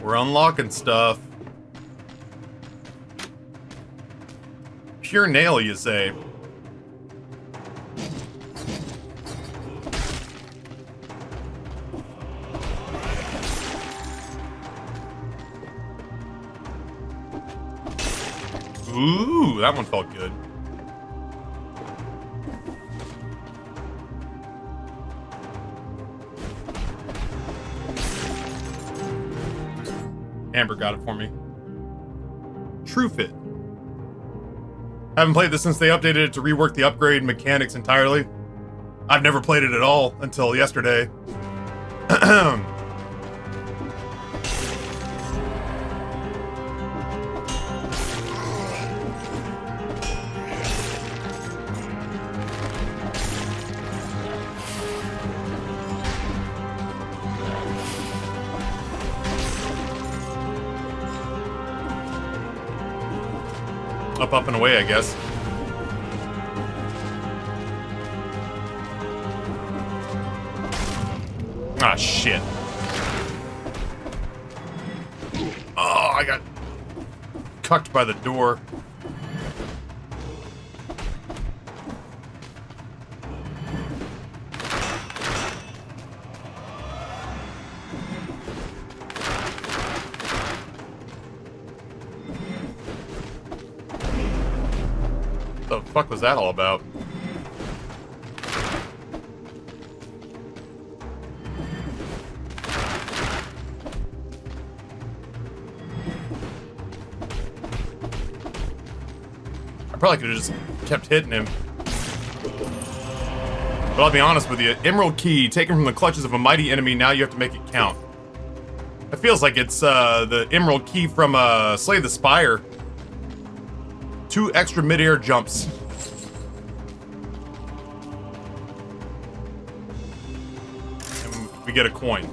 We're unlocking stuff. Pure nail, you say? Ooh, that one felt good. Amber got it for me. True Fit. Haven't played this since they updated it to rework the upgrade mechanics entirely. I've never played it at all until yesterday. Up and away, I guess. Ah, shit. Oh, I got cucked by the door. What the fuck was that all about? I probably could have just kept hitting him. But I'll be honest with you, Emerald Key, taken from the clutches of a mighty enemy, now you have to make it count. It feels like it's the Emerald Key from Slay the Spire. 2 extra mid-air jumps. And we get a coin.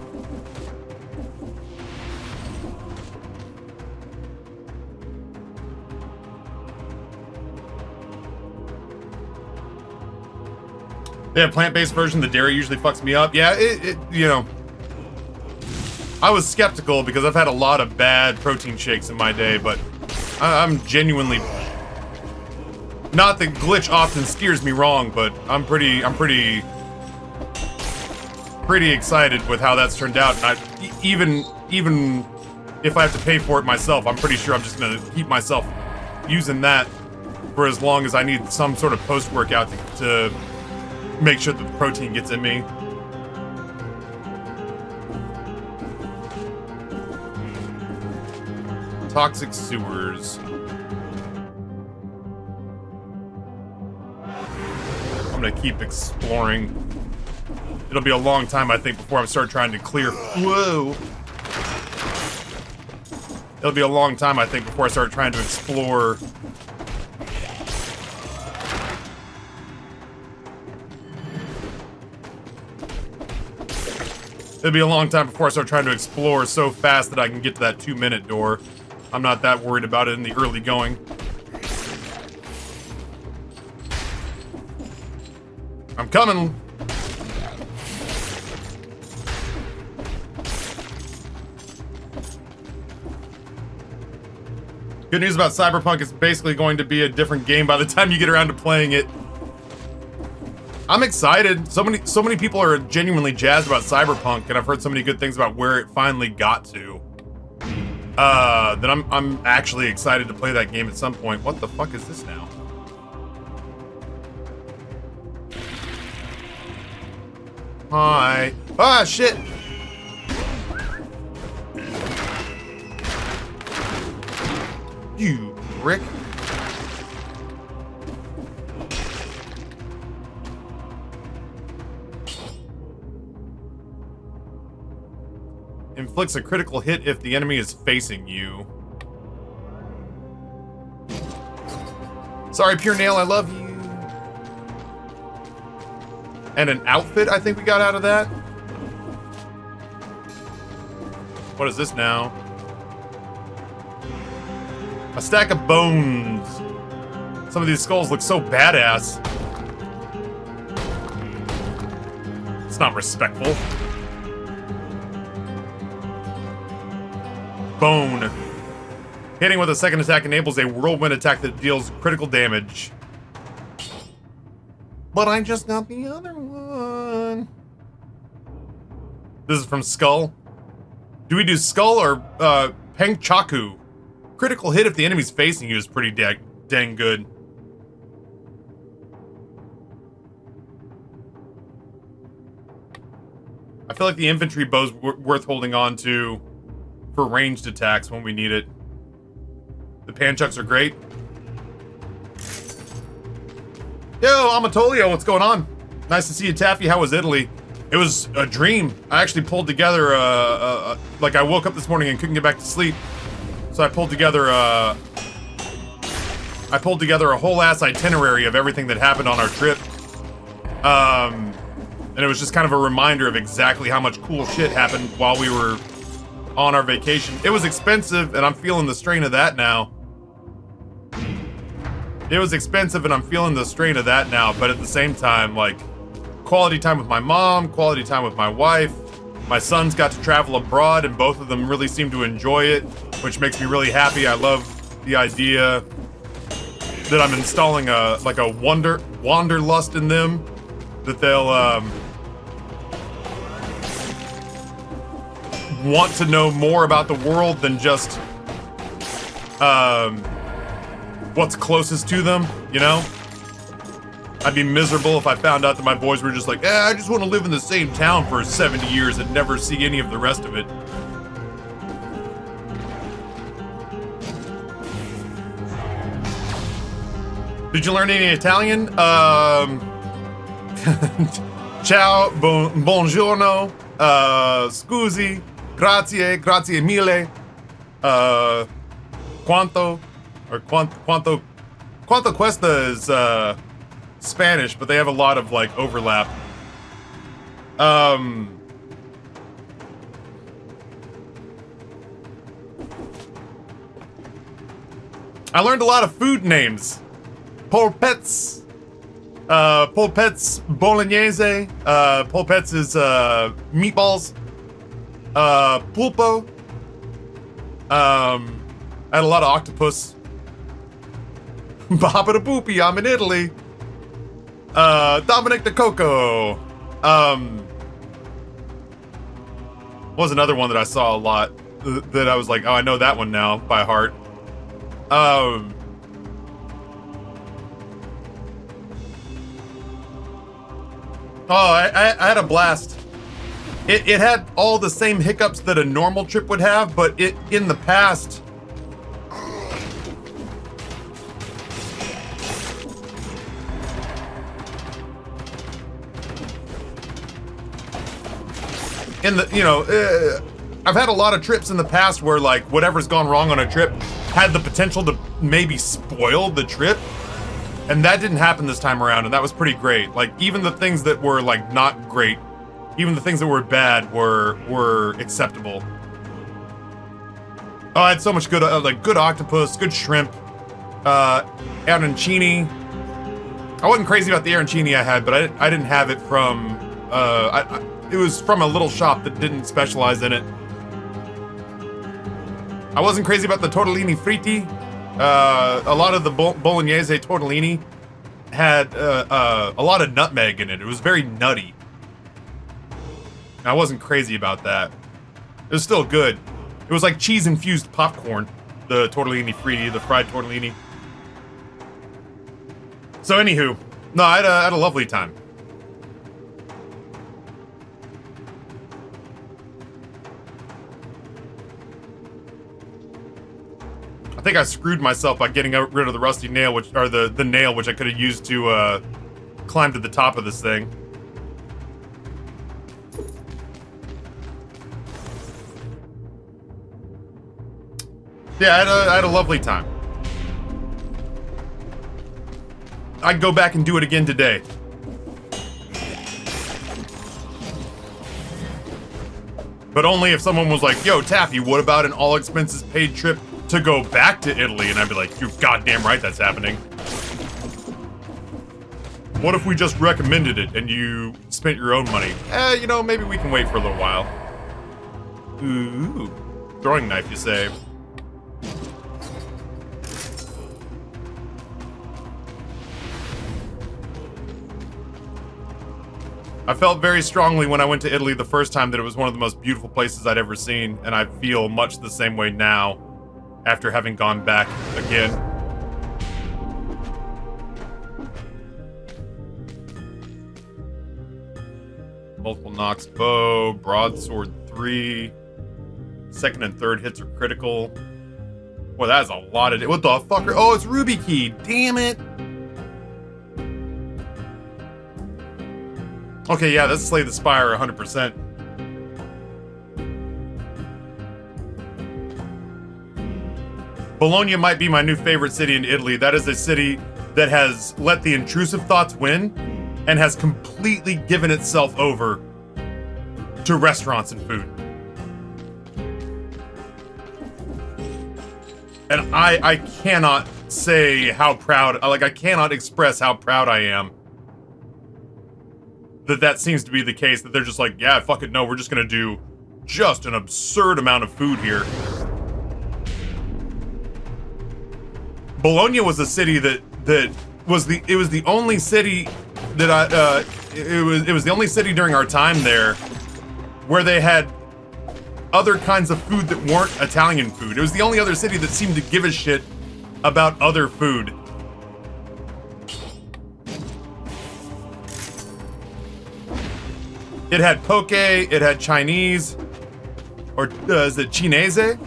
They have plant-based version. The dairy usually fucks me up. Yeah, you know. I was skeptical because I've had a lot of bad protein shakes in my day, but I'm genuinely... Not that glitch often steers me wrong, but I'm pretty excited with how that's turned out. And even if I have to pay for it myself, I'm pretty sure I'm just gonna keep myself using that for as long as I need some sort of post-workout to make sure that the protein gets in me. Toxic sewers. I'm gonna keep exploring. It'll be a long time, I think, before I start trying to clear. Whoa! It'll be a long time, I think, before I start trying to explore. It'll be a long time before I start trying to explore so fast that I can get to that 2-minute door. I'm not that worried about it in the early going. I'm coming. Good news about Cyberpunk, it's basically going to be a different game by the time you get around to playing it. I'm excited. So many people are genuinely jazzed about Cyberpunk, and I've heard so many good things about where it finally got to. That I'm actually excited to play that game at some point. What the fuck is this now? Hi. Ah, shit! You prick. Inflicts a critical hit if the enemy is facing you. Sorry, Pure Nail, I love you. And an outfit, I think we got out of that. What is this now? A stack of bones. Some of these skulls look so badass. It's not respectful. bone. Hitting with a second attack enables a whirlwind attack that deals critical damage. But I just got the other one. This is from Skull. Do we do Skull or Panchaku? Critical hit if the enemy's facing you is pretty dang good. I feel like the infantry bow's worth holding on to for ranged attacks when we need it. The Panchuks are great. Yo, Amatolio, what's going on? Nice to see you, Taffy. How was Italy? It was a dream. I actually pulled together, like I woke up this morning and couldn't get back to sleep. So I pulled together a whole ass itinerary of everything that happened on our trip. And it was just kind of a reminder of exactly how much cool shit happened while we were on our vacation. It was expensive, and I'm feeling the strain of that now. It was expensive, and I'm feeling the strain of that now, but at the same time, like, quality time with my mom, quality time with my wife. My sons got to travel abroad, and both of them really seem to enjoy it, which makes me really happy. I love the idea that I'm installing a wanderlust in them, that they'll want to know more about the world than just what's closest to them, you know? I'd be miserable if I found out that my boys were just like, I just want to live in the same town for 70 years and never see any of the rest of it. Did you learn any Italian? Ciao, buongiorno, scusi, grazie mille, quanto cuesta is Spanish, but they have a lot of like overlap. I learned a lot of food names. Polpettes bolognese. Polpettes is meatballs. Pulpo. I had a lot of octopus. Baba da boopy, I'm in Italy. Dominic de Coco. What was another one that I saw a lot that I was like, oh, I know that one now by heart. I had a blast. It had all the same hiccups that a normal trip would have, but in the past. I've had a lot of trips in the past where like whatever's gone wrong on a trip had the potential to maybe spoil the trip. And that didn't happen this time around, and that was pretty great. Like, even the things that were, like, not great, even the things that were bad were acceptable. Oh, I had so much good, good octopus, good shrimp, arancini. I wasn't crazy about the arancini I had, but I didn't have it from, it was from a little shop that didn't specialize in it. I wasn't crazy about the tortellini fritti. A lot of the bolognese tortellini had a lot of nutmeg in it. It was very nutty. I wasn't crazy about that. It was still good. It was like cheese-infused popcorn, the tortellini fritti, the fried tortellini. So anywho, no, I had a lovely time. I think I screwed myself by getting rid of the rusty nail, which the nail which I could have used to climb to the top of this thing. Yeah, I had a lovely time. I'd go back and do it again today. But only if someone was like, yo, Taffy, what about an all expenses paid trip to go back to Italy? And I'd be like, you're goddamn right that's happening. What if we just recommended it and you spent your own money? Maybe we can wait for a little while. Ooh. throwing knife, you say? I felt very strongly when I went to Italy the first time that it was one of the most beautiful places I'd ever seen, and I feel much the same way now after having gone back again. Multiple knocks bow, broadsword 3. Second and third hits are critical. Boy, that is a lot of... What the fuck? Oh, it's Ruby Key. Damn it. Okay, yeah, that's Slay the Spire 100%. Bologna might be my new favorite city in Italy. That is a city that has let the intrusive thoughts win and has completely given itself over to restaurants and food. And I cannot say how proud, like, I cannot express how proud I am that seems to be the case, that they're just like, yeah, fuck it, no, we're just gonna do just an absurd amount of food here. Bologna was a city that was the only city that it was the only city during our time there where they had other kinds of food that weren't Italian food. It was the only other city that seemed to give a shit about other food. It had poke, it had Chinese, or is it Chinese? That's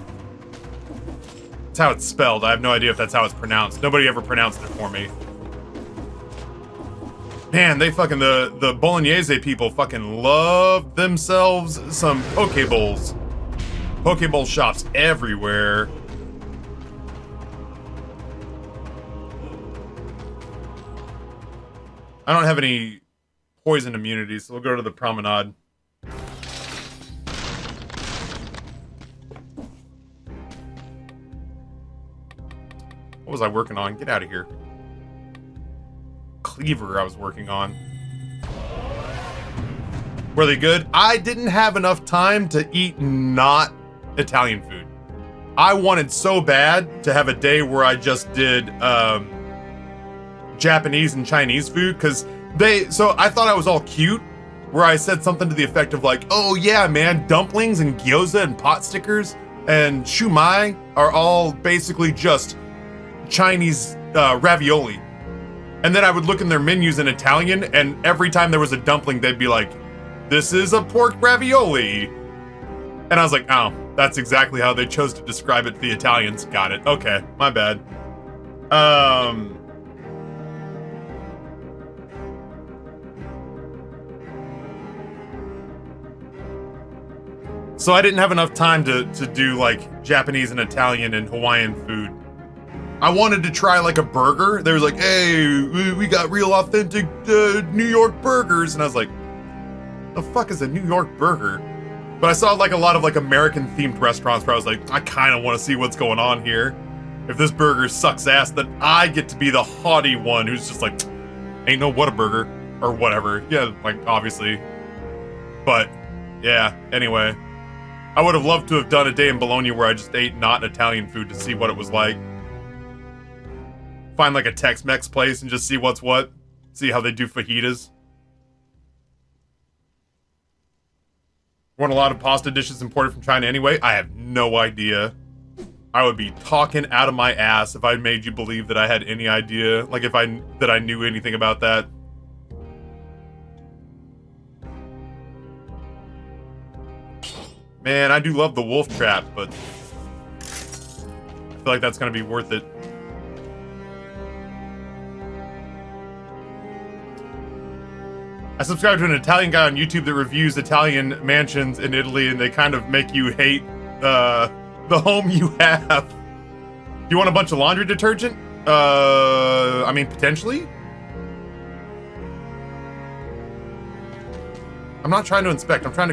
how it's spelled. I have no idea if that's how it's pronounced. Nobody ever pronounced it for me. Man, they fucking, the Bolognese people fucking love themselves some poke bowls. Poke bowl shops everywhere. I don't have any poison immunity, so we'll go to the promenade. What was I working on? Get out of here. Cleaver I was working on. Were they good? I didn't have enough time to eat not Italian food. I wanted so bad to have a day where I just did Japanese and Chinese food, because so I thought I was all cute, where I said something to the effect of like, oh yeah, man, dumplings and gyoza and pot stickers and shumai are all basically just Chinese ravioli. And then I would look in their menus in Italian, and every time there was a dumpling, they'd be like, this is a pork ravioli. And I was like, oh, that's exactly how they chose to describe it to the Italians. Got it. Okay, my bad. So I didn't have enough time to do like Japanese and Italian and Hawaiian food. I wanted to try like a burger. They was like, hey, we got real authentic New York burgers. And I was like, the fuck is a New York burger? But I saw like a lot of like American themed restaurants where I was like, I kind of want to see what's going on here. If this burger sucks ass, then I get to be the haughty one who's just like, ain't no Whataburger or whatever. Yeah, like obviously. But yeah, anyway. I would have loved to have done a day in Bologna where I just ate not Italian food to see what it was like. Find like a Tex-Mex place and just see what's what. See how they do fajitas. Want a lot of pasta dishes imported from China anyway? I have no idea. I would be talking out of my ass if I made you believe that I had any idea. Like if I knew anything about that. Man, I do love the wolf trap, but I feel like that's gonna be worth it. I subscribe to an Italian guy on YouTube that reviews Italian mansions in Italy, and they kind of make you hate the home you have. Do you want a bunch of laundry detergent? I mean, potentially. I'm not trying to inspect. I'm trying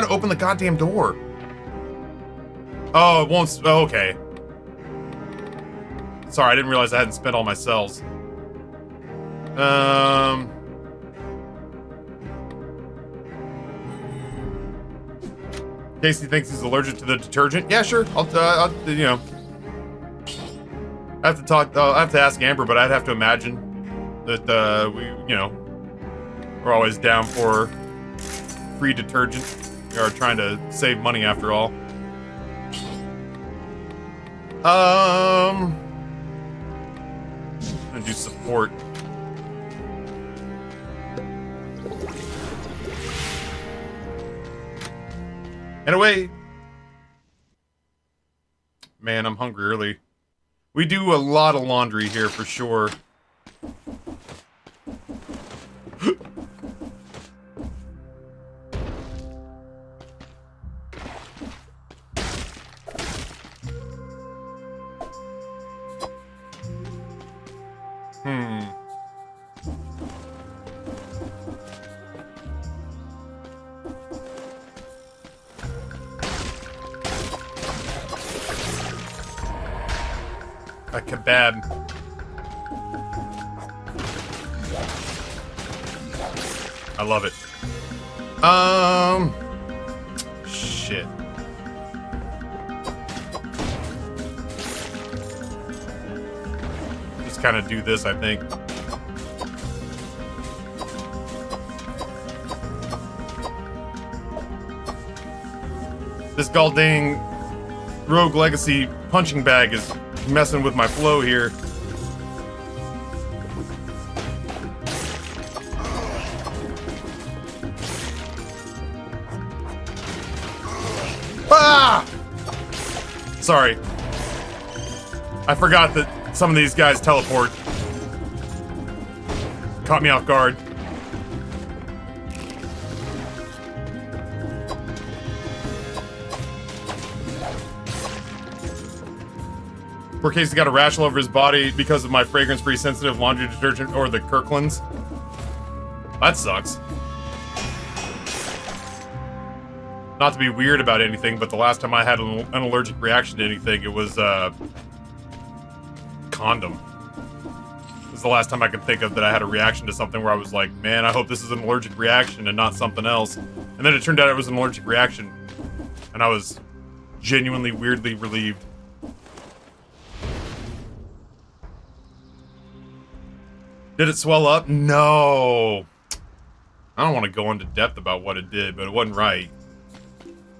to open the goddamn door. Oh, it won't. Oh, okay. Sorry, I didn't realize I hadn't spent all my cells. Casey thinks he's allergic to the detergent. Yeah, sure. I'll you know, I have to talk. I have to ask Amber, but I'd have to imagine that we, you know, we're always down for free detergent. We are trying to save money after all. I'm gonna do support. And away. Man, I'm hungry early. We do a lot of laundry here for sure. A kebab. I love it. Shit. Just kind of do this, I think. This Galdang Rogue Legacy punching bag is messing with my flow here. Ah! Sorry. I forgot that some of these guys teleport. Caught me off guard. Poor Casey got a rash all over his body because of my fragrance-free sensitive laundry detergent or the Kirkland's. That sucks. Not to be weird about anything, but the last time I had an allergic reaction to anything, it was, condom. This is the last time I can think of that I had a reaction to something where I was like, man, I hope this is an allergic reaction and not something else. And then it turned out it was an allergic reaction. And I was genuinely weirdly relieved. Did it swell up? No. I don't want to go into depth about what it did, but it wasn't right.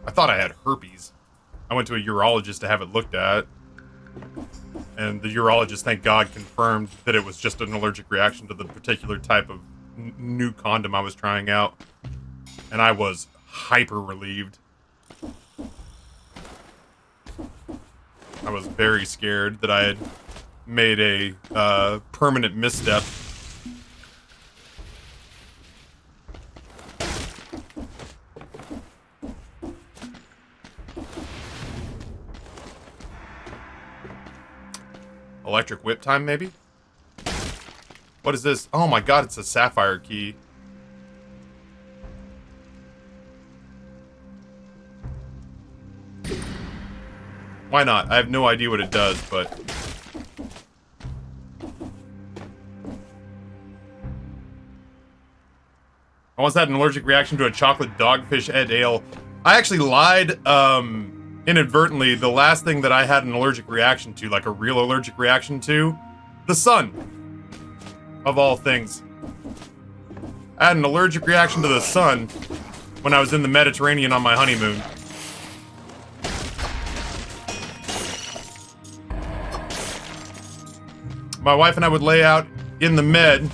I thought I had herpes. I went to a urologist to have it looked at. And the urologist, thank God, confirmed that it was just an allergic reaction to the particular type of new condom I was trying out. And I was hyper relieved. I was very scared that I had made a permanent misstep. Electric whip time, maybe? What is this? Oh my god, it's a sapphire key. Why not? I have no idea what it does, but... I once had an allergic reaction to a chocolate dogfish Ed ale. I actually lied, inadvertently. The last thing that I had an allergic reaction to, like a real allergic reaction to, the sun. Of all things. I had an allergic reaction to the sun when I was in the Mediterranean on my honeymoon. My wife and I would lay out in the Med.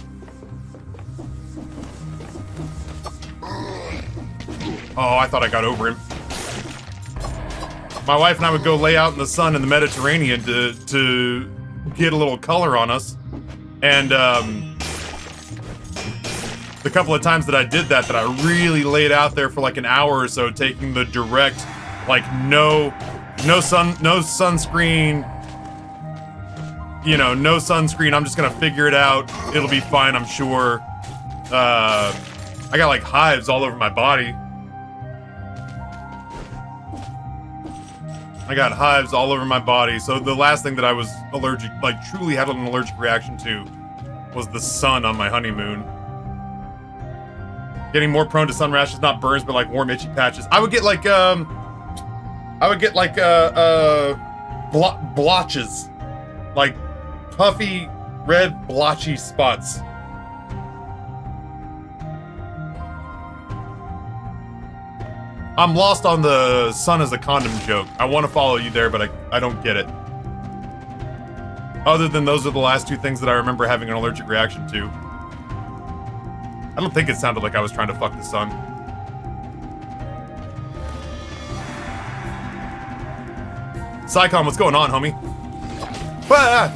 Oh, I thought I got over him. My wife and I would go lay out in the sun in the Mediterranean to get a little color on us. And the couple of times that I did that I really laid out there for like an hour or so, taking the direct, like no sunscreen, you know, no sunscreen. I'm just gonna figure it out. It'll be fine, I'm sure. I got like hives all over my body. I got hives all over my body, so the last thing that I was allergic, like truly had an allergic reaction to, was the sun on my honeymoon. Getting more prone to sun rashes, not burns, but like warm itchy patches. I would get like, I would get like blotches, like puffy red blotchy spots. I'm lost on the sun as a condom joke. I want to follow you there, but I don't get it. Other than those are the last two things that I remember having an allergic reaction to. I don't think it sounded like I was trying to fuck the sun. Psycon, what's going on, homie? Ah!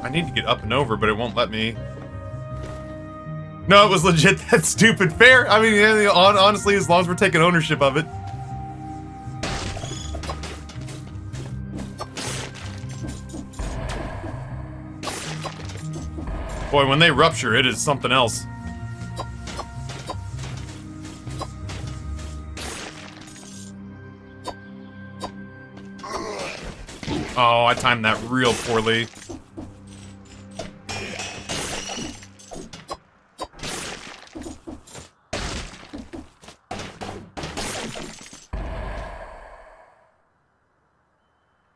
I need to get up and over, but it won't let me. No, it was legit that stupid. Fair. I mean, honestly, as long as we're taking ownership of it. Boy, when they rupture, it is something else. Oh, I timed that real poorly.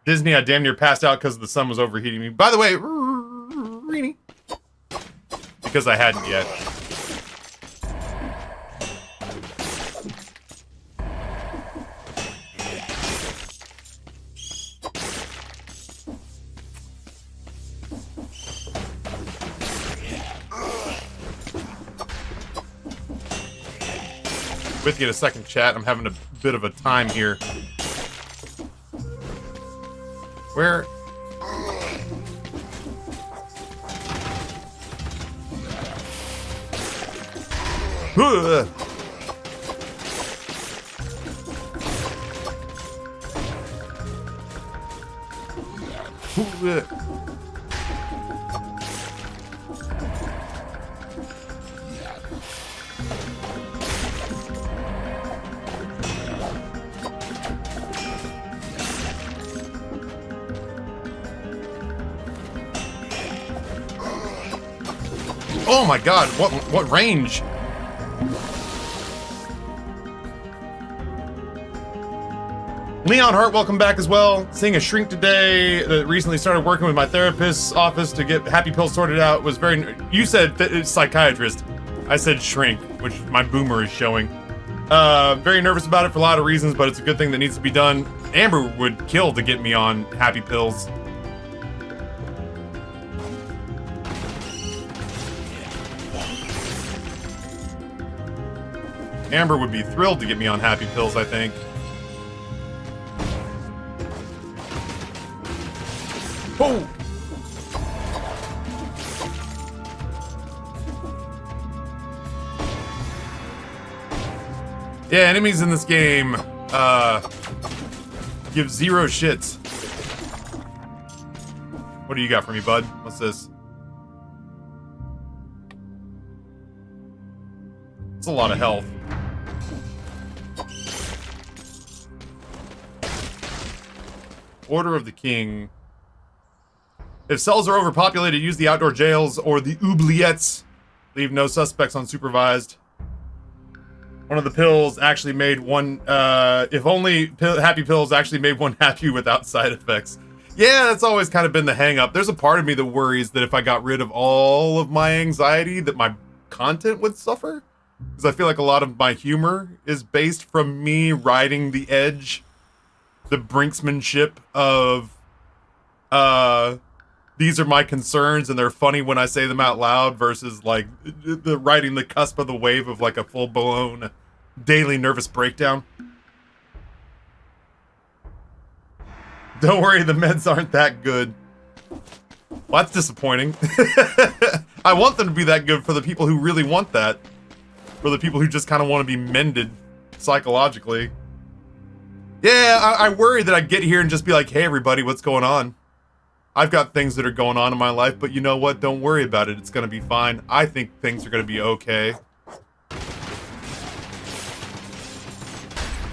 Disney, I damn near passed out because the sun was overheating me. By the way, Reenie. Because I hadn't yet. With you in a second, chat. I'm having a bit of a time here. Where? Oh my god, what range? Leon Hart, welcome back as well. Seeing a shrink today that recently started working with my therapist's office to get happy pills sorted out was very... You said psychiatrist. I said shrink, which my boomer is showing. Very nervous about it for a lot of reasons, but it's a good thing that needs to be done. Amber would kill to get me on happy pills. Amber would be thrilled to get me on happy pills, I think. Oh! Yeah, enemies in this game, give zero shits. What do you got for me, bud? What's this? It's a lot of health. Order of the King. If cells are overpopulated, use the outdoor jails or the oubliettes. Leave no suspects unsupervised. One of the pills actually made one, if only happy pills actually made one happy without side effects. Yeah, that's always kind of been the hang-up. There's a part of me that worries that if I got rid of all of my anxiety, that my content would suffer. Because I feel like a lot of my humor is based from me riding the edge, the brinksmanship of, these are my concerns and they're funny when I say them out loud versus like the riding the cusp of the wave of like a full-blown daily nervous breakdown. Don't worry, the meds aren't that good. Well, that's disappointing. I want them to be that good for the people who really want that. For the people who just kind of want to be mended psychologically. Yeah, I worry that I'd get here and just be like, hey everybody, what's going on? I've got things that are going on in my life, but you know what? Don't worry about it. It's going to be fine. I think things are going to be okay.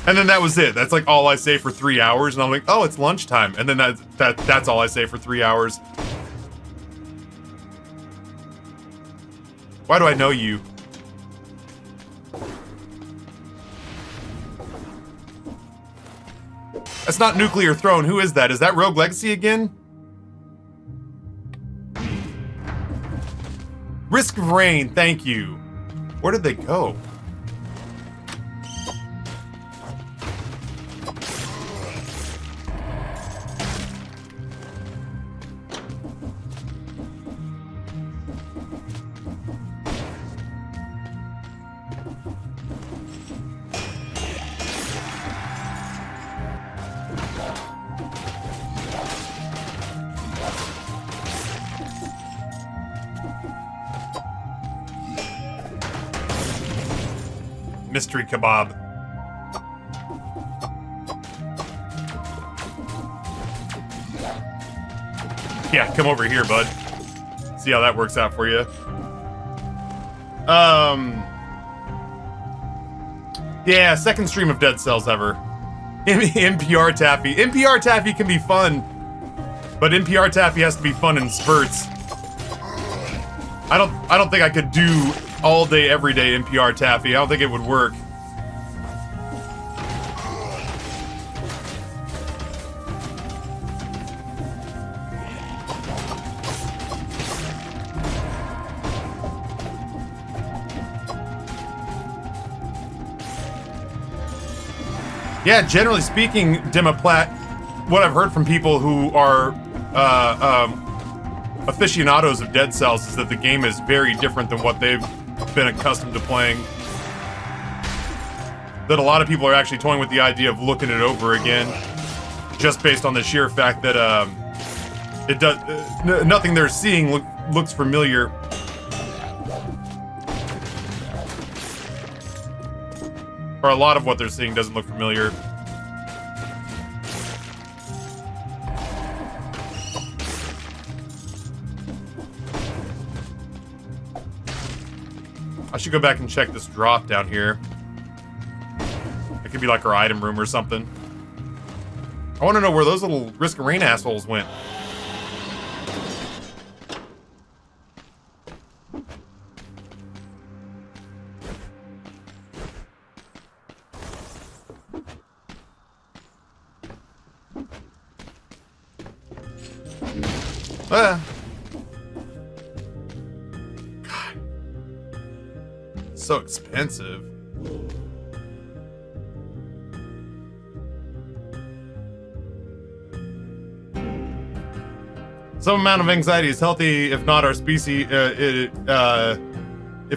And then that was it. That's like all I say for 3 hours, and I'm like, oh, it's lunchtime. And then that's all I say for 3 hours. Why do I know you? That's not Nuclear Throne. Who is that? Is that Rogue Legacy again? Risk of Rain, thank you. Where did they go? Mystery kebab. Yeah, come over here, bud. See how that works out for you. Yeah, second stream of Dead Cells ever. NPR Taffy. NPR Taffy can be fun, but NPR Taffy has to be fun in spurts. I don't think I could do all day, every day NPR Taffy. I don't think it would work. Yeah, generally speaking, Demoplat, what I've heard from people who are aficionados of Dead Cells is that the game is very different than what they've been accustomed to playing. That a lot of people are actually toying with the idea of looking it over again, just based on the sheer fact that it does nothing they're seeing looks familiar. Or a lot of what they're seeing doesn't look familiar. I should go back and check this drop down here. It could be like our item room or something. I want to know where those little Risk of Rain assholes went. God. So expensive. Some amount of anxiety is healthy, if not our species. If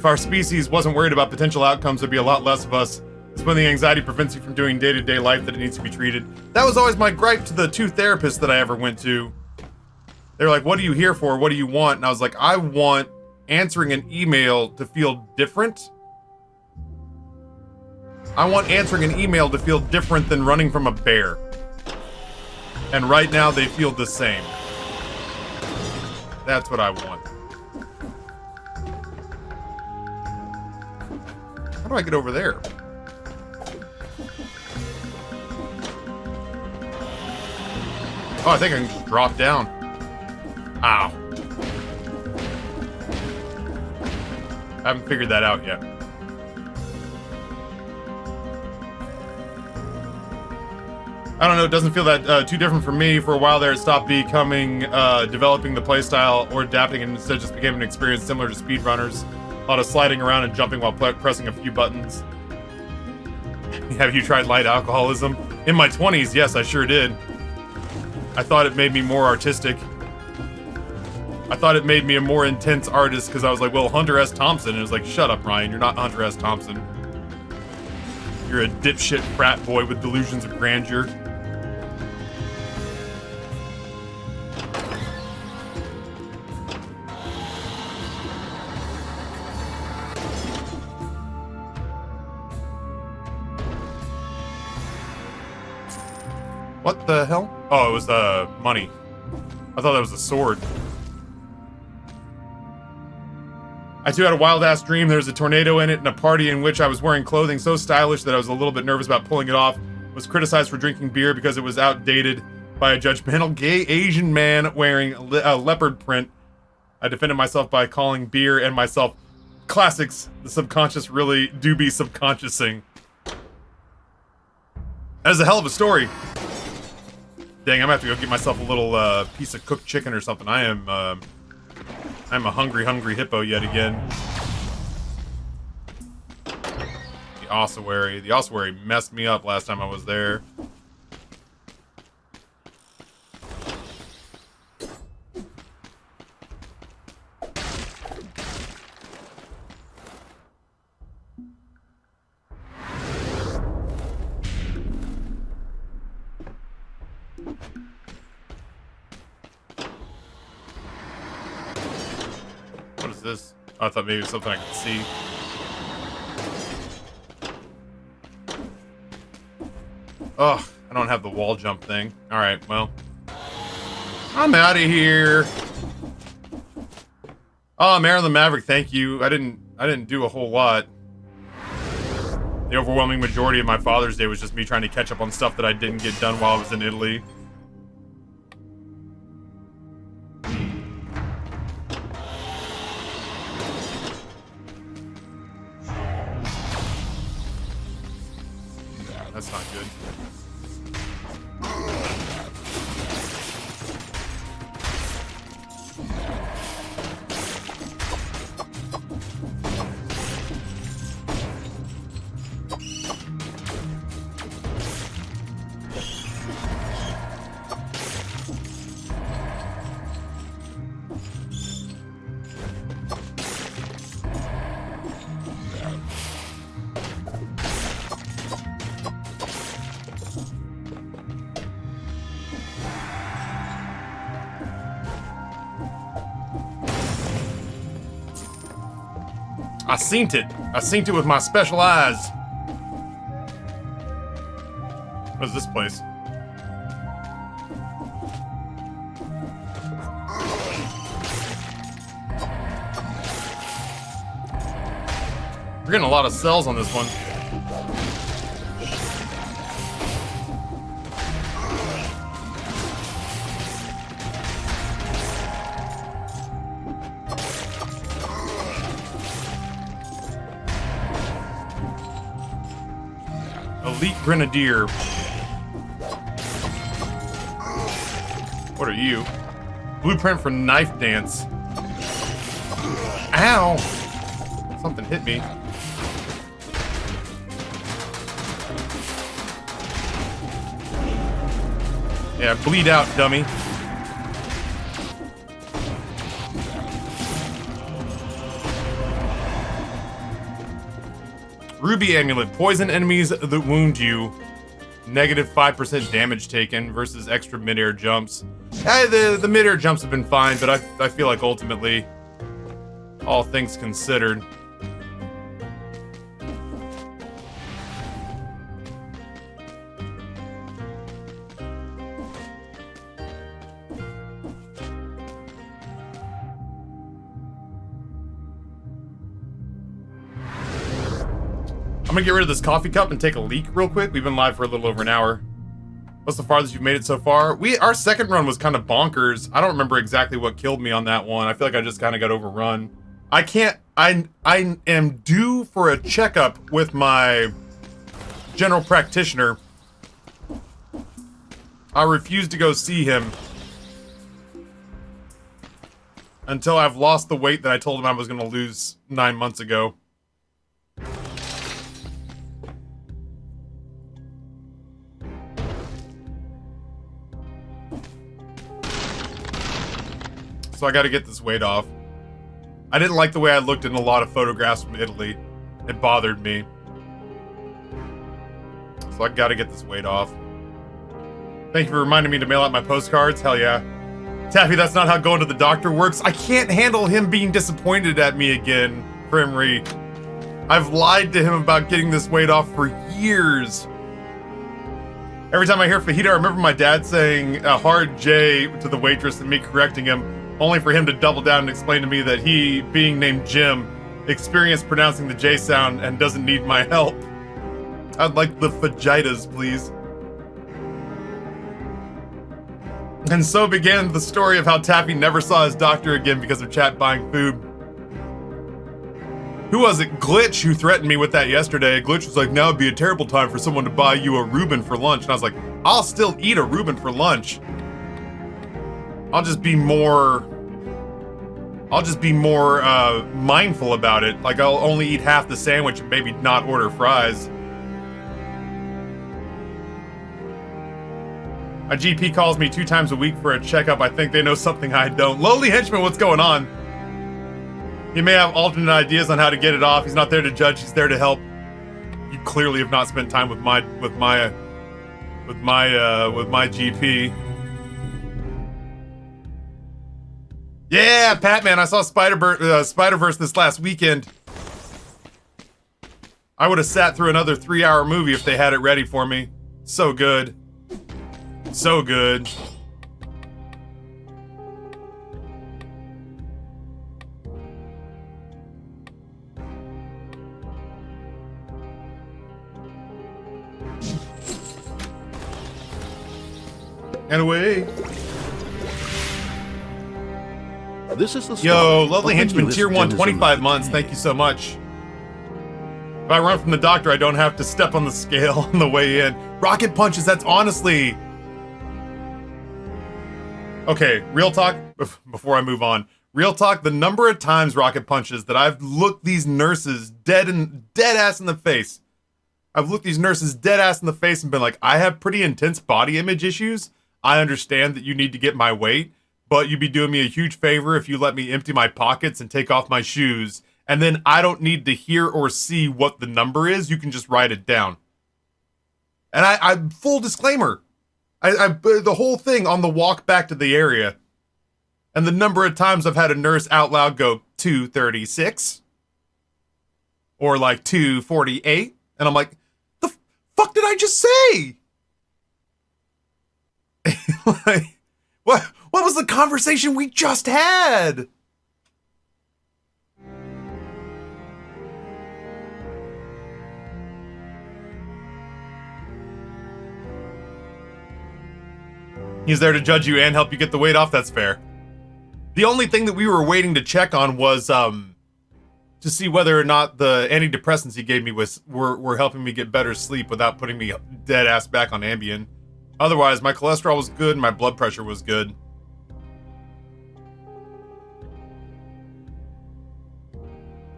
our species wasn't worried about potential outcomes, there'd be a lot less of us. It's when the anxiety prevents you from doing day-to-day life that it needs to be treated. That was always my gripe to the 2 therapists that I ever went to. They were like, what are you here for? What do you want? And I was like, I want answering an email to feel different. I want answering an email to feel different than running from a bear. And right now they feel the same. That's what I want. How do I get over there? Oh, I think I can just drop down. Ow. I haven't figured that out yet. I don't know, it doesn't feel that too different for me. For a while there, it stopped becoming developing the playstyle or adapting, and instead just became an experience similar to speedrunners. A lot of sliding around and jumping while pressing a few buttons. Have you tried light alcoholism? In my 20s, yes, I sure did. I thought it made me more artistic. I thought it made me a more intense artist because I was like, well, Hunter S. Thompson. And it was like, shut up, Ryan. You're not Hunter S. Thompson. You're a dipshit frat boy with delusions of grandeur. What the hell? Oh, it was money. I thought that was a sword. I too had a wild-ass dream. There was a tornado in it and a party in which I was wearing clothing so stylish that I was a little bit nervous about pulling it off. Was criticized for drinking beer because it was outdated by a judgmental gay Asian man wearing a leopard print. I defended myself by calling beer and myself classics. The subconscious really do be subconsciousing. That is a hell of a story. Dang, I'm gonna have to go get myself a little piece of cooked chicken or something. I'm a hungry hippo yet again. The ossuary. The ossuary messed me up last time I was there. What is this? Oh, I thought maybe it was something I could see. Ugh, I don't have the wall jump thing. Alright, well. I'm out of here. Oh, Mare the Maverick, thank you. I didn't do a whole lot. The overwhelming majority of my Father's Day was just me trying to catch up on stuff that I didn't get done while I was in Italy. That's not good. I seen it. I seen it with my special eyes. What is this place? We're getting a lot of cells on this one. Elite Grenadier. What are you? Blueprint for knife dance. Ow! Something hit me. Yeah, bleed out, dummy. Ruby Amulet. Poison enemies that wound you. Negative 5% damage taken versus extra mid-air jumps. The mid-air jumps have been fine, but I feel like ultimately, all things considered, I'm gonna get rid of this coffee cup and take a leak real quick. We've been live for a little over an hour. What's the farthest you've made it so far? Our second run was kind of bonkers. I don't remember exactly what killed me on that one. I feel like I just kind of got overrun. I am due for a checkup with my general practitioner. I refuse to go see him until I've lost the weight that I told him I was gonna lose 9 months ago. So I gotta get this weight off. I didn't like the way I looked in a lot of photographs from Italy. It bothered me. So I gotta get this weight off. Thank you for reminding me to mail out my postcards. Hell yeah. Taffy, that's not how going to the doctor works. I can't handle him being disappointed at me again, Primry. I've lied to him about getting this weight off for years. Every time I hear fajita, I remember my dad saying a hard J to the waitress and me correcting him, only for him to double down and explain to me that he, being named Jim, experience pronouncing the J sound and doesn't need my help. I'd like the fajitas, please. And so began the story of how Taffy never saw his doctor again because of chat buying food. Who was it? Glitch, who threatened me with that yesterday. Glitch was like, now would be a terrible time for someone to buy you a Reuben for lunch. And I was like, I'll still eat a Reuben for lunch. I'll just be more mindful about it. Like, I'll only eat half the sandwich and maybe not order fries. My GP calls me 2 times a week for a checkup. I think they know something I don't. Lowly Henchman, what's going on? He may have alternate ideas on how to get it off. He's not there to judge. He's there to help. You clearly have not spent time with my GP. Yeah, Patman, I saw Spider-Verse this last weekend. I would have sat through another 3-hour movie if they had it ready for me. So good. So good. And away. This is the Yo, lovely henchman, tier 1, 25 months. Thank you so much. If I run from the doctor, I don't have to step on the scale on the way in. Rocket punches, that's honestly... Okay, real talk, before I move on. Real talk, the number of times rocket punches that I've looked these nurses dead ass in the face. I've looked these nurses dead ass in the face and been like, I have pretty intense body image issues. I understand that you need to get my weight, but you'd be doing me a huge favor if you let me empty my pockets and take off my shoes, and then I don't need to hear or see what the number is. You can just write it down. And I full disclaimer, the whole thing on the walk back to the area, and the number of times I've had a nurse out loud go 236 or like 248, and I'm like, the fuck did I just say? Like, what was the conversation we just had? He's there to judge you and help you get the weight off. That's fair. The only thing that we were waiting to check on was to see whether or not the antidepressants he gave me were helping me get better sleep without putting me dead ass back on Ambien. Otherwise, my cholesterol was good and my blood pressure was good.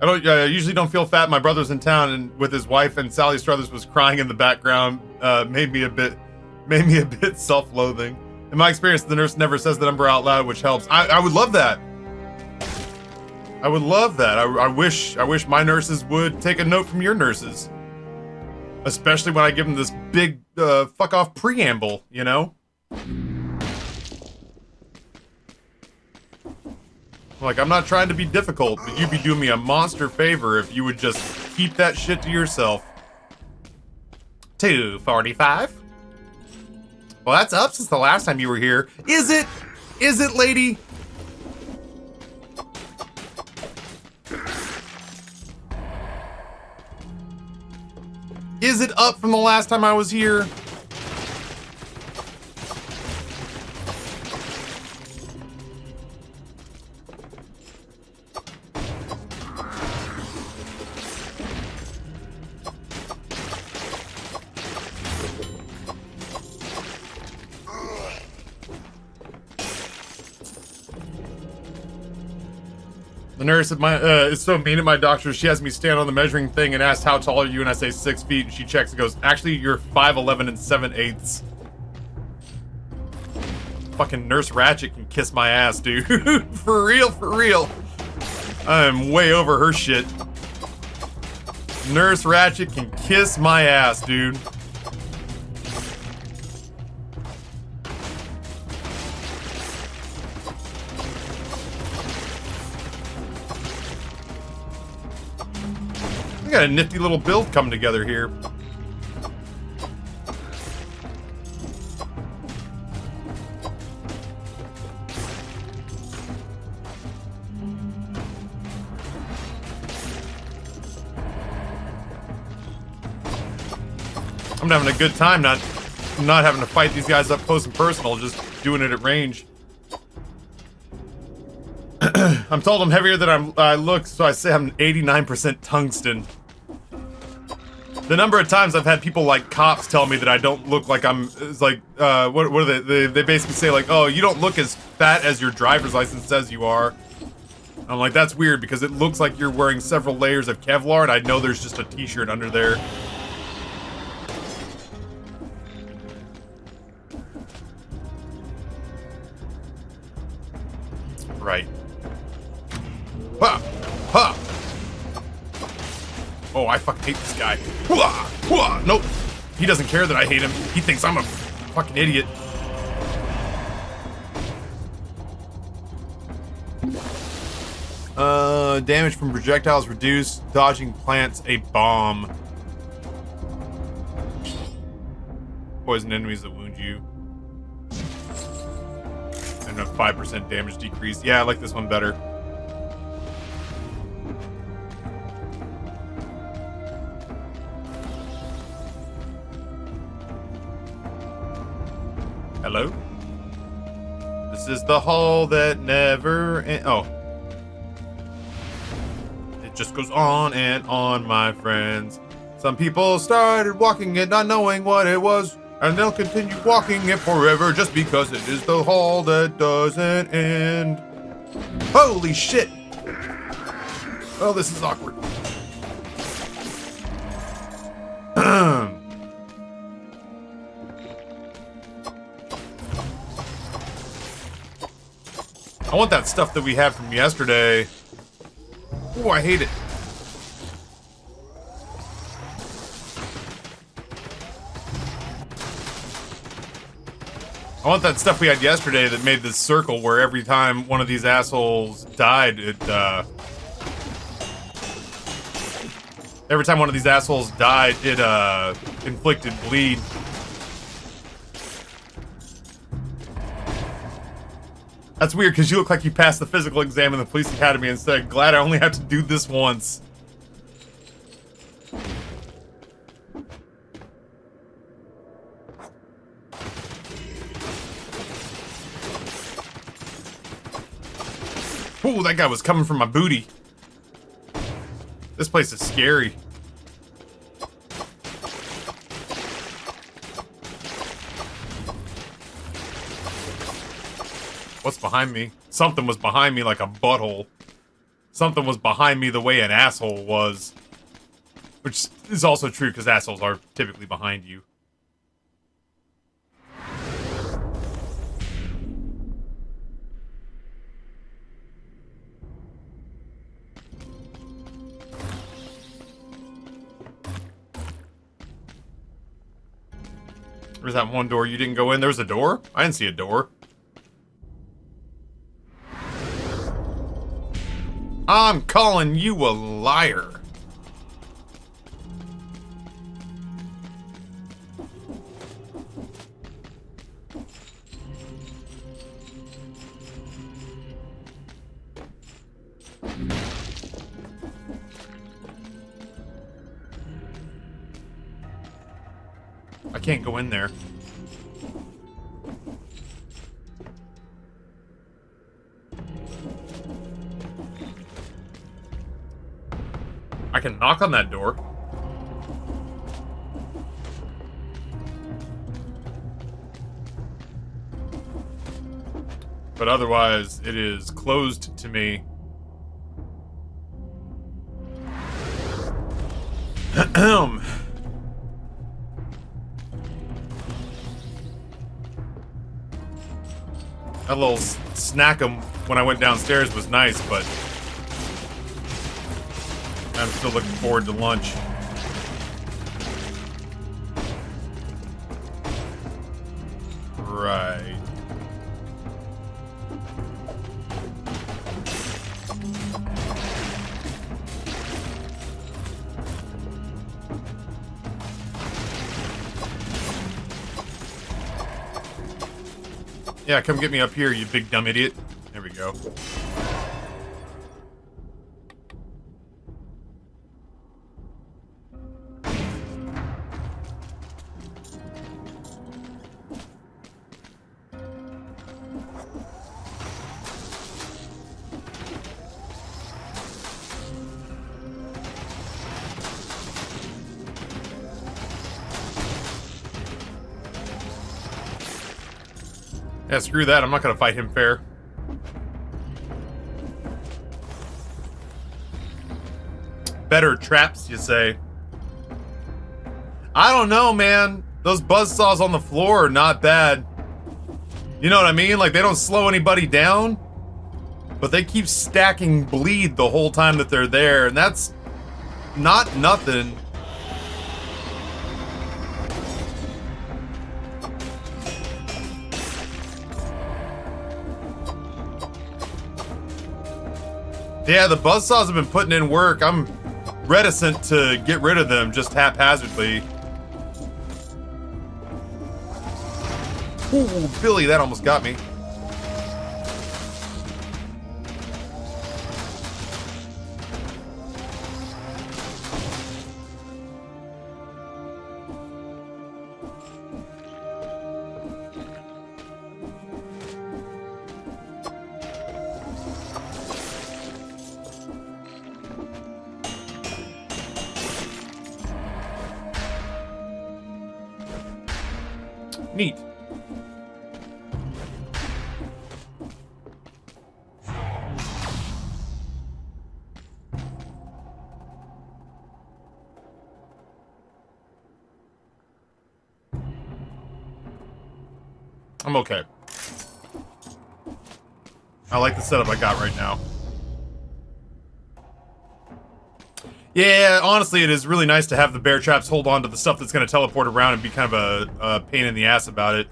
I usually don't feel fat. My brother's in town and with his wife, and Sally Struthers was crying in the background. Made me a bit self-loathing. In my experience, the nurse never says the number out loud, which helps. I would love that. I would love that. I wish my nurses would take a note from your nurses. Especially when I give them this big fuck off preamble, you know? Like, I'm not trying to be difficult, but you'd be doing me a monster favor if you would just keep that shit to yourself. 245. Well, that's up since the last time you were here. Is it? Is it, lady? Is it up from the last time I was here? The nurse at my is so mean at my doctor. She has me stand on the measuring thing and asks, how tall are you? And I say 6 feet. And she checks and goes, actually, you're 5'11" and 7/8. Fucking Nurse Ratchet can kiss my ass, dude. For real, for real. I am way over her shit. Nurse Ratchet can kiss my ass, dude. We got a nifty little build coming together here. I'm having a good time not having to fight these guys up close and personal, just doing it at range. I'm told I'm heavier than I look, so I say I'm 89% tungsten. The number of times I've had people like cops tell me that I don't look like it's like, what are they basically say like, oh, you don't look as fat as your driver's license says you are. I'm like, that's weird because it looks like you're wearing several layers of Kevlar and I know there's just a t-shirt under there. Right. Ha! Ha! Oh, I fucking hate this guy. Hooah! Hooah! Nope. He doesn't care that I hate him. He thinks I'm a fucking idiot. Damage from projectiles reduced. Dodging plants a bomb. Poison enemies that wound you. And a 5% damage decrease. Yeah, I like this one better. Hello? This is the hall that never oh. It just goes on and on, my friends. Some people started walking it not knowing what it was, and they'll continue walking it forever just because it is the hall that doesn't end. Holy shit! Oh, this is awkward. I want that stuff that we had from yesterday. Oh, I hate it. I want that stuff we had yesterday that made this circle where every time one of these assholes died, every time one of these assholes died, it inflicted bleed. That's weird, because you look like you passed the physical exam in the police academy and said, glad I only have to do this once. Ooh, that guy was coming from my booty. This place is scary. What's behind me? Something was behind me like a butthole. Something was behind me the way an asshole was. Which is also true because assholes are typically behind you. There's that one door you didn't go in. There's a door? I didn't see a door. I'm calling you a liar. I can't go in there. I can knock on that door. But otherwise, it is closed to me. Ahem. That little snack-em when I went downstairs was nice, but I'm still looking forward to lunch. Right. Yeah, come get me up here, you big dumb idiot. There we go. Yeah, screw that. I'm not gonna fight him fair. Better traps, you say? I don't know, man. Those buzzsaws on the floor are not bad. You know what I mean? Like, they don't slow anybody down, but they keep stacking bleed the whole time that they're there, and that's not nothing. Yeah, the buzzsaws have been putting in work. I'm reticent to get rid of them just haphazardly. Ooh, Billy, that almost got me. Neat. I'm okay. I like the setup I got right now. Yeah, honestly, it is really nice to have the bear traps hold on to the stuff that's going to teleport around and be kind of a pain in the ass about it.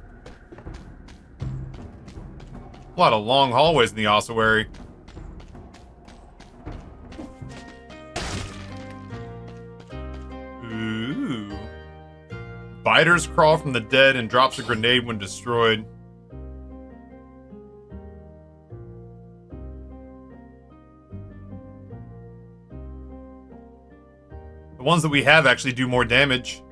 A lot of long hallways in the ossuary. Ooh. Biters crawl from the dead and drops a grenade when destroyed. The ones that we have actually do more damage.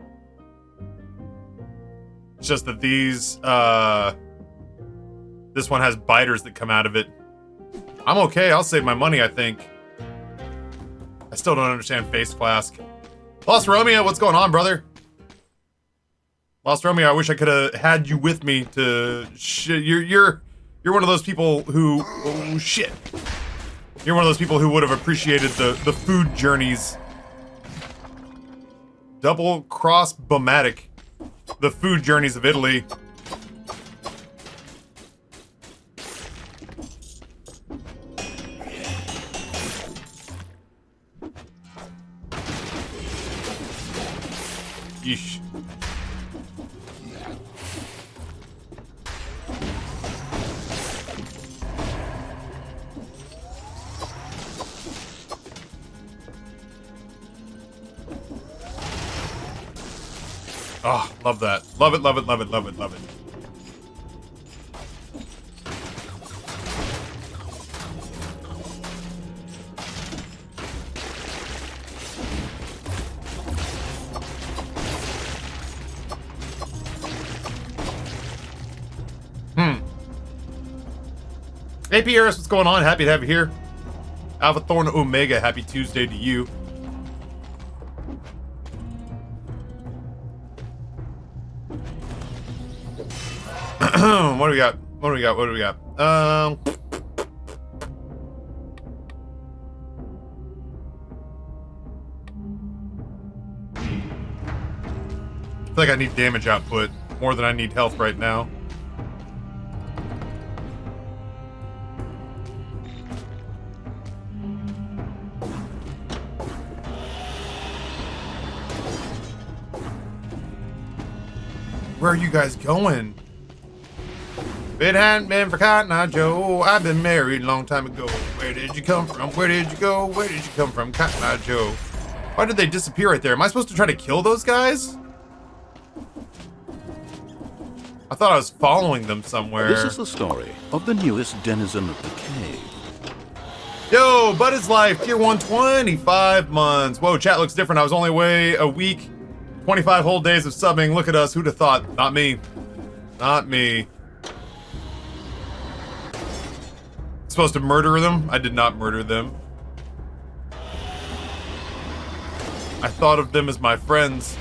It's just that these, this one has biters that come out of it. I'm okay, I'll save my money, I think. I still don't understand Face Flask. Lost Romeo, what's going on, brother? Lost Romeo, I wish I could have had you with me to you're one of those people who, oh shit. You're one of those people who would have appreciated the food journeys. Double cross Bomatic. The food journeys of Italy. Yeesh. Oh, love that. Love it, love it, love it, love it, love it. Hey, Pierce, what's going on? Happy to have you here. Alpha Thorn Omega, happy Tuesday to you. What do we got? What do we got? What do we got? I feel like I need damage output more than I need health right now. Where are you guys going? If it hadn't been for Cotton Eye Joe, I've been married a long time ago. Where did you come from? Where did you go? Where did you come from, Cotton Eye Joe? Why did they disappear right there? Am I supposed to try to kill those guys? I thought I was following them somewhere. This is the story of the newest denizen of the cave. Yo, Bud is Life, tier 1, 25 months. Whoa, chat looks different. I was only away a week. 25 whole days of subbing. Look at us. Who'd have thought? Not me. Not me. Supposed to murder them? I did not murder them. I thought of them as my friends.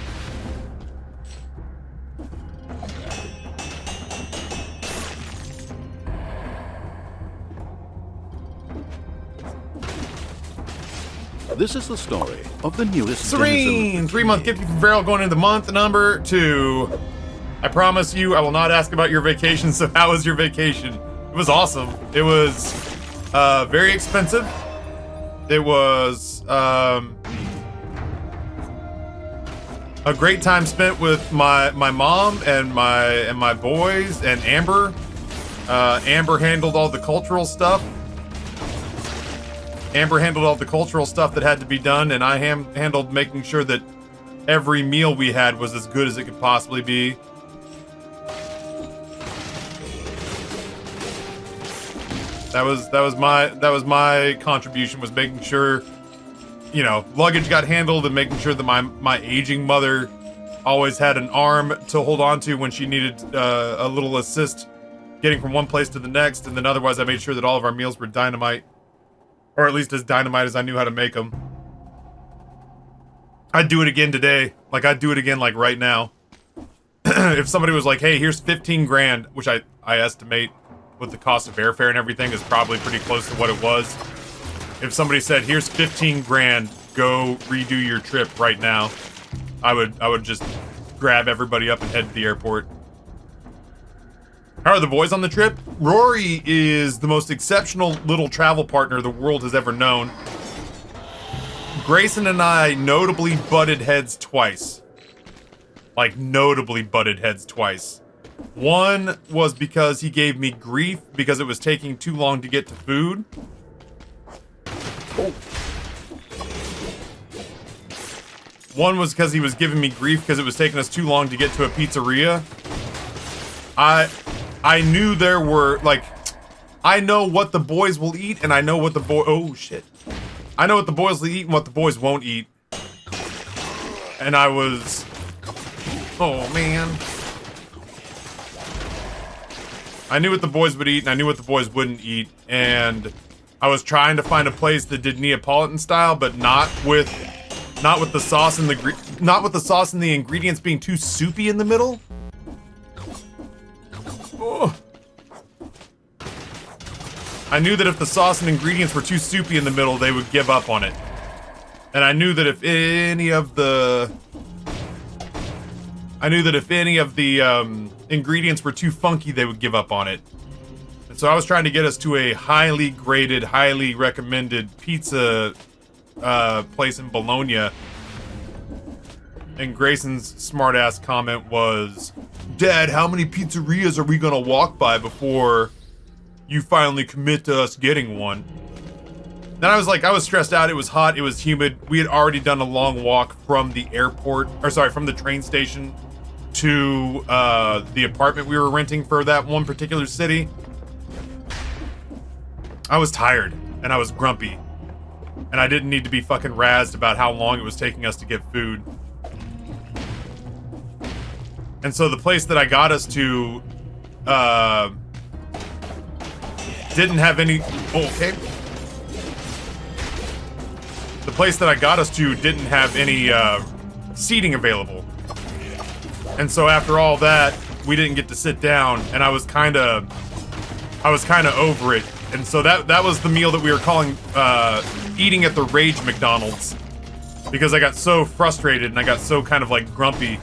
This is the story of the newest Serene! 3-month gift from Farrell going into month number 2. I promise you I will not ask about your vacation, so how was your vacation? It was awesome. It was very expensive. It was a great time spent with my mom and my boys and Amber. Amber handled all the cultural stuff. Amber handled all the cultural stuff that had to be done, and I handled making sure that every meal we had was as good as it could possibly be. That was my contribution, was making sure, you know, luggage got handled and making sure that my aging mother always had an arm to hold on to when she needed a little assist getting from one place to the next, and then otherwise I made sure that all of our meals were dynamite. Or at least as dynamite as I knew how to make them. I'd do it again today. Like, I'd do it again, like, right now. If somebody was like, hey, here's 15 grand, which I estimate with the cost of airfare and everything is probably pretty close to what it was. If somebody said, here's 15 grand, go redo your trip right now, I would just grab everybody up and head to the airport. How are the boys on the trip? Rory is the most exceptional little travel partner the world has ever known. Grayson and I notably butted heads twice. Like, notably butted heads twice. One was because he gave me grief because it was taking too long to get to food. Oh. One was because he was giving me grief because it was taking us too long to get to a pizzeria. I knew there were, like, I know what the boys will eat, and I know what the oh, shit. I know what the boys will eat and what the boys won't eat. And I was, oh, man. I knew what the boys would eat, and I knew what the boys wouldn't eat, and I was trying to find a place that did Neapolitan style, but not with the sauce and the ingredients being too soupy in the middle. I knew that if the sauce and ingredients were too soupy in the middle, they would give up on it. And I knew that if any of the ingredients were too funky, they would give up on it. And so I was trying to get us to a highly graded, highly recommended pizza place in Bologna. And Grayson's smartass comment was, Dad, how many pizzerias are we gonna walk by before you finally commit to us getting one? Then I was like, I was stressed out. It was hot. It was humid. We had already done a long walk from the airport, or sorry, from the train station to the apartment we were renting for that one particular city. I was tired and I was grumpy, and I didn't need to be fucking razzed about how long it was taking us to get food. And so the place that I got us to didn't have any. Oh, okay. The place that I got us to didn't have any seating available, and so after all that, we didn't get to sit down, and I was kind of over it, and so that was the meal that we were calling eating at the Rage McDonald's, because I got so frustrated and I got so kind of like grumpy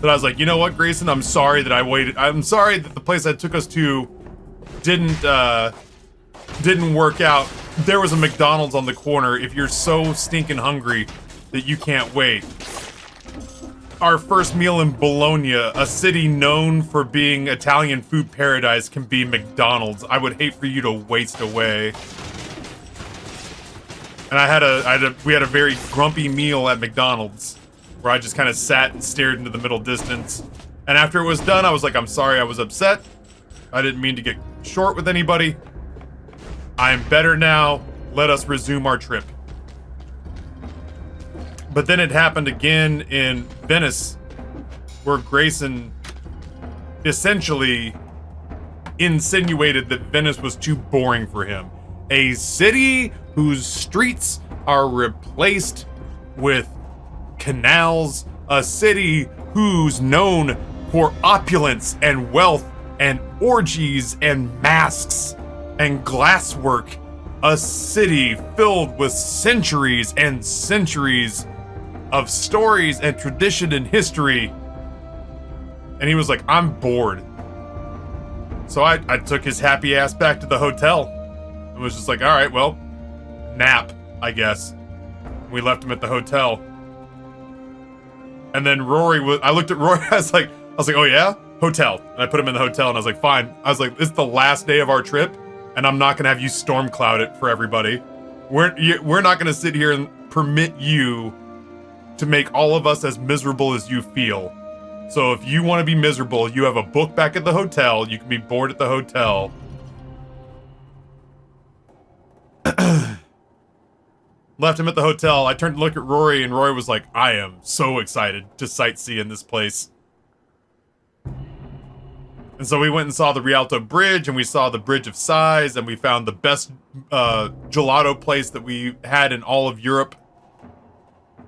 that I was like, you know what, Grayson, I'm sorry that I waited. I'm sorry that the place I took us to didn't work out. There was a McDonald's on the corner if you're so stinking hungry that you can't wait. Our first meal in Bologna, a city known for being Italian food paradise, can be McDonald's. I would hate for you to waste away. And we had a very grumpy meal at McDonald's, where I just kind of sat and stared into the middle distance. And after it was done, I was like, I'm sorry, I was upset. I didn't mean to get short with anybody. I am better now. Let us resume our trip. But then it happened again in Venice, where Grayson essentially insinuated that Venice was too boring for him. A city whose streets are replaced with canals, a city who's known for opulence and wealth and orgies and masks and glasswork a city filled with centuries and centuries of stories and tradition and history. And he was like, I'm bored. So I took his happy ass back to the hotel and was just like, all right, well, nap, I guess. We left him at the hotel. And then I looked at Rory, I was like, oh yeah? Hotel. And I put him in the hotel and I was like, fine. I was like, it's the last day of our trip and I'm not gonna have you storm cloud it for everybody. We're not gonna sit here and permit you to make all of us as miserable as you feel. So if you want to be miserable, you have a book back at the hotel. You can be bored at the hotel. Left him at the hotel. I turned to look at Rory, and Rory was like, I am so excited to sightsee in this place. And so we went and saw the Rialto Bridge, and we saw the Bridge of Sighs, and we found the best gelato place that we had in all of Europe.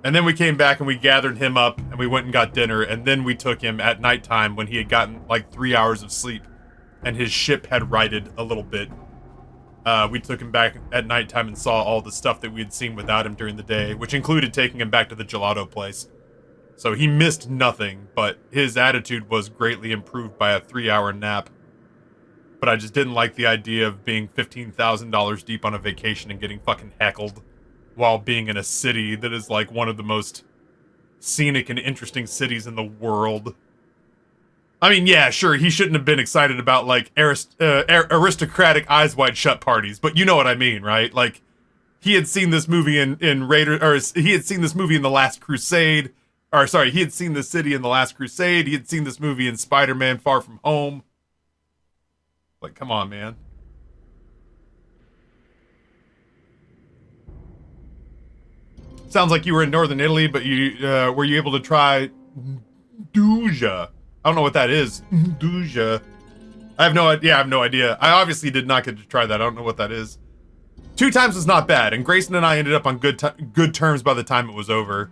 And then we came back and we gathered him up and we went and got dinner, and then we took him at nighttime when he had gotten like 3 hours of sleep and his ship had righted a little bit. We took him back at nighttime and saw all the stuff that we had seen without him during the day, which included taking him back to the gelato place. So he missed nothing, but his attitude was greatly improved by a 3-hour nap. But I just didn't like the idea of being $15,000 deep on a vacation and getting fucking heckled while being in a city that is like one of the most scenic and interesting cities in the world. I mean, yeah, sure, he shouldn't have been excited about like aristocratic eyes wide shut parties, but you know what I mean, right? Like, he had seen this movie in Raiders, or he had seen this movie in The Last Crusade, or sorry, he had seen the city in The Last Crusade, he had seen this movie in Spider-Man Far From Home. Like, come on, man. Sounds like you were in northern Italy, but were you able to try Duja? I don't know what that is. Duja. I have no idea. I obviously did not get to try that. I don't know what that is. 2 times was not bad, and Grayson and I ended up on good terms by the time it was over.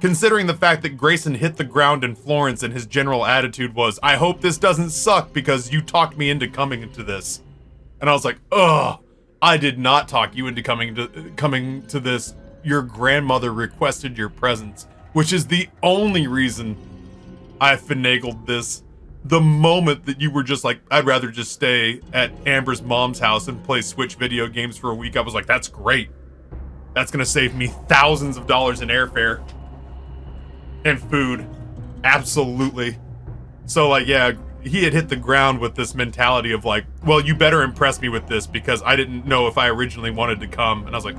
Considering the fact that Grayson hit the ground in Florence and his general attitude was, I hope this doesn't suck because you talked me into coming into this. And I was like, ugh. I did not talk you into coming to this. Your grandmother requested your presence, which is the only reason I finagled this. The moment that you were just like, I'd rather just stay at Amber's mom's house and play Switch video games for a week, I was like, that's great. That's gonna save me thousands of dollars in airfare and food. Absolutely. So like, yeah, he had hit the ground with this mentality of like, well, you better impress me with this because I didn't know if I originally wanted to come. And I was like,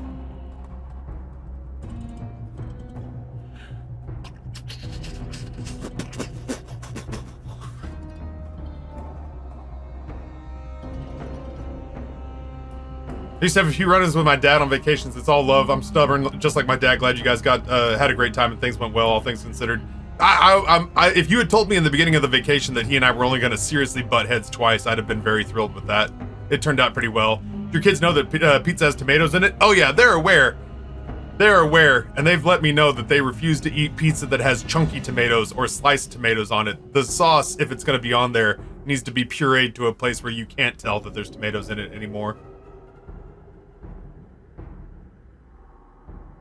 I used to have a few run-ins with my dad on vacations. It's all love. I'm stubborn, just like my dad. Glad you guys had a great time and things went well, all things considered. If you had told me in the beginning of the vacation that he and I were only going to seriously butt heads twice, I'd have been very thrilled with that. It turned out pretty well. Do your kids know that pizza has tomatoes in it? Oh yeah, they're aware. They're aware, and they've let me know that they refuse to eat pizza that has chunky tomatoes or sliced tomatoes on it. The sauce, if it's going to be on there, needs to be pureed to a place where you can't tell that there's tomatoes in it anymore.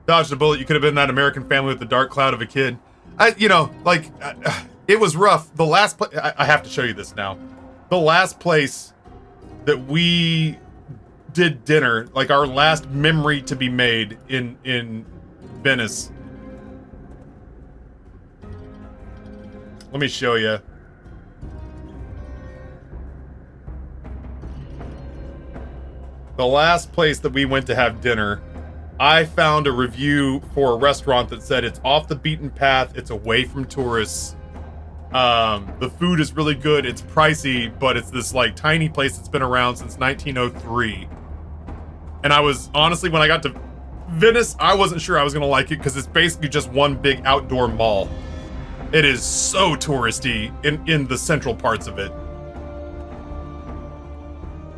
Dodged a bullet. You could have been that American family with the dark cloud of a kid. It was rough. The last place, I have to show you this now. The last place that we did dinner, like our last memory to be made in Venice. Let me show you. The last place that we went to have dinner, I found a review for a restaurant that said it's off the beaten path, it's away from tourists. The food is really good, it's pricey, but it's this like tiny place that's been around since 1903. And I was, honestly, when I got to Venice, I wasn't sure I was gonna like it because it's basically just one big outdoor mall. It is so touristy in the central parts of it.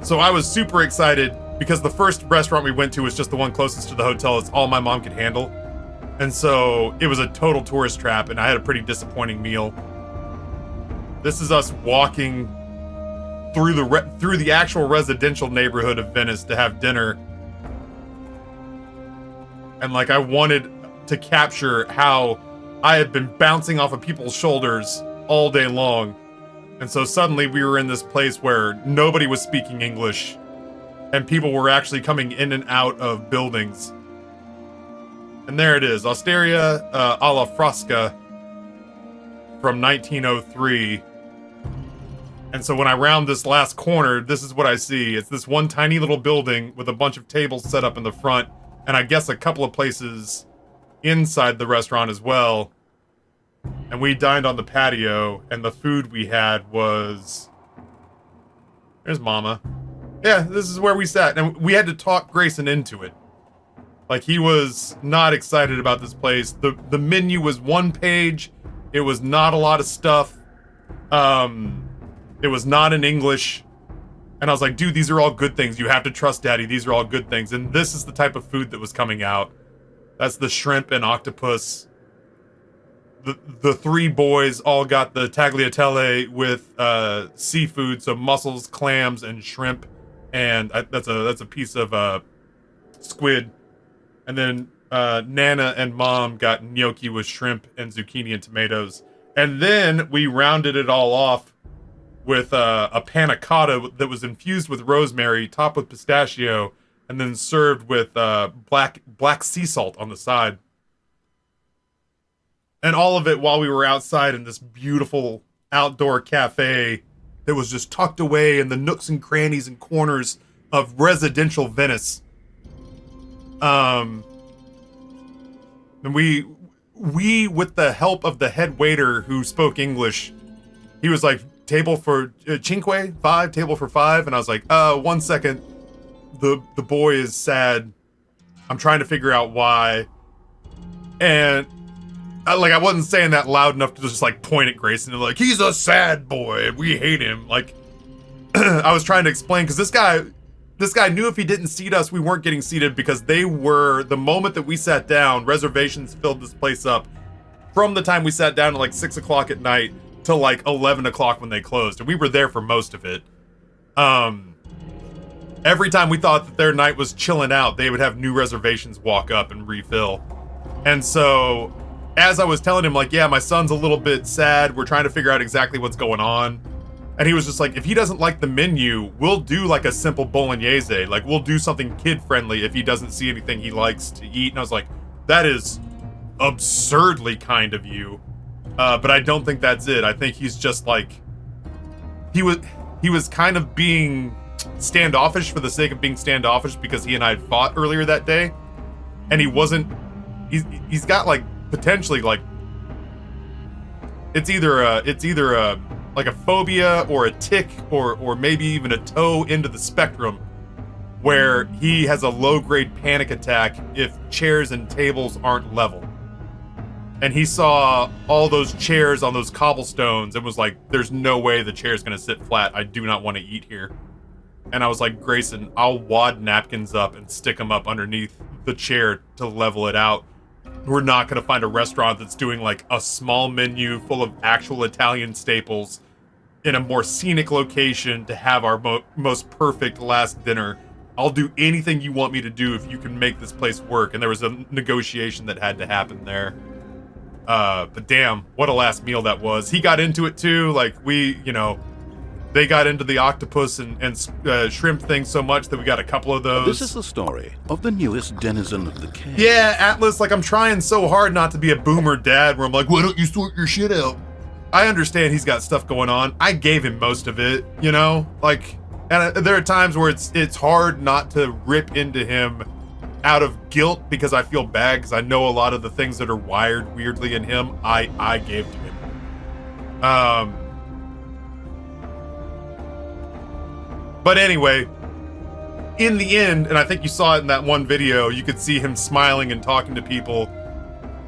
So I was super excited because the first restaurant we went to was just the one closest to the hotel. It's all my mom could handle. And so it was a total tourist trap, and I had a pretty disappointing meal. This is us walking through the actual residential neighborhood of Venice to have dinner. And like I wanted to capture how I had been bouncing off of people's shoulders all day long. And so suddenly we were in this place where nobody was speaking English and people were actually coming in and out of buildings. And there it is, Osteria alla Frasca from 1903. And so when I round this last corner, this is what I see. It's this one tiny little building with a bunch of tables set up in the front, and I guess a couple of places inside the restaurant as well. And we dined on the patio, and the food we had was... There's Mama. Yeah, this is where we sat, and we had to talk Grayson into it. Like, he was not excited about this place. The menu was one page. It was not a lot of stuff. It was not in English. And I was like, dude, these are all good things. You have to trust Daddy. These are all good things. And this is the type of food that was coming out. That's the shrimp and octopus. The three boys all got the tagliatelle with seafood, so mussels, clams, and shrimp. And that's a piece of squid. And then Nana and Mom got gnocchi with shrimp and zucchini and tomatoes. And then we rounded it all off with a panna cotta that was infused with rosemary, topped with pistachio, and then served with black sea salt on the side. And all of it while we were outside in this beautiful outdoor cafe that was just tucked away in the nooks and crannies and corners of residential Venice. And we with the help of the head waiter who spoke English, he was like, table for table for five. And I was like, 1 second. The boy is sad. I'm trying to figure out why. And I wasn't saying that loud enough to just like point at Grayson and like, he's a sad boy. We hate him. Like, I was trying to explain because this guy knew if he didn't seat us, we weren't getting seated because the moment that we sat down, reservations filled this place up from the time we sat down at like 6 o'clock at night to like 11 o'clock when they closed. And we were there for most of it. Every time we thought that their night was chilling out, they would have new reservations walk up and refill. And so as I was telling him like, yeah, my son's a little bit sad. We're trying to figure out exactly what's going on. And he was just like, if he doesn't like the menu, we'll do like a simple bolognese. Like, we'll do something kid-friendly if he doesn't see anything he likes to eat. And I was like, that is absurdly kind of you. But I don't think that's it. I think he's just like, he was kind of being standoffish for the sake of being standoffish because he and I had fought earlier that day. And he's got like, potentially like, it's either a like a phobia or a tick or maybe even a toe into the spectrum where he has a low-grade panic attack if chairs and tables aren't level. And he saw all those chairs on those cobblestones and was like, there's no way the chair's gonna sit flat. I do not want to eat here. And I was like, Grayson, I'll wad napkins up and stick them up underneath the chair to level it out. We're not gonna find a restaurant that's doing like a small menu full of actual Italian staples in a more scenic location to have our most perfect last dinner. I'll do anything you want me to do if you can make this place work. And there was a negotiation that had to happen there. But damn, what a last meal that was. He got into it too. Like they got into the octopus and shrimp thing so much that we got a couple of those. This is the story of the newest denizen of the cave. Yeah, Atlas, like I'm trying so hard not to be a boomer dad where I'm like, why don't you sort your shit out? I understand he's got stuff going on. I gave him most of it, like, and there are times where it's hard not to rip into him out of guilt because I feel bad because I know a lot of the things that are wired weirdly in him, I gave to him. But anyway, in the end, and I think you saw it in that one video, you could see him smiling and talking to people.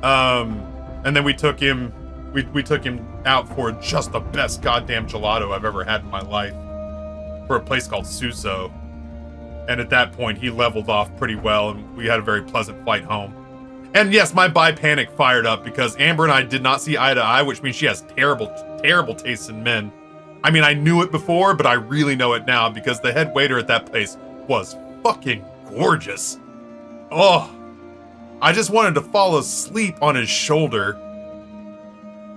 And then we took him out for just the best goddamn gelato I've ever had in my life for a place called Suso. And at that point, he leveled off pretty well, and we had a very pleasant flight home. And yes, my bi-panic fired up because Amber and I did not see eye to eye, which means she has terrible, terrible tastes in men. I mean, I knew it before, but I really know it now because the head waiter at that place was fucking gorgeous. Oh, I just wanted to fall asleep on his shoulder.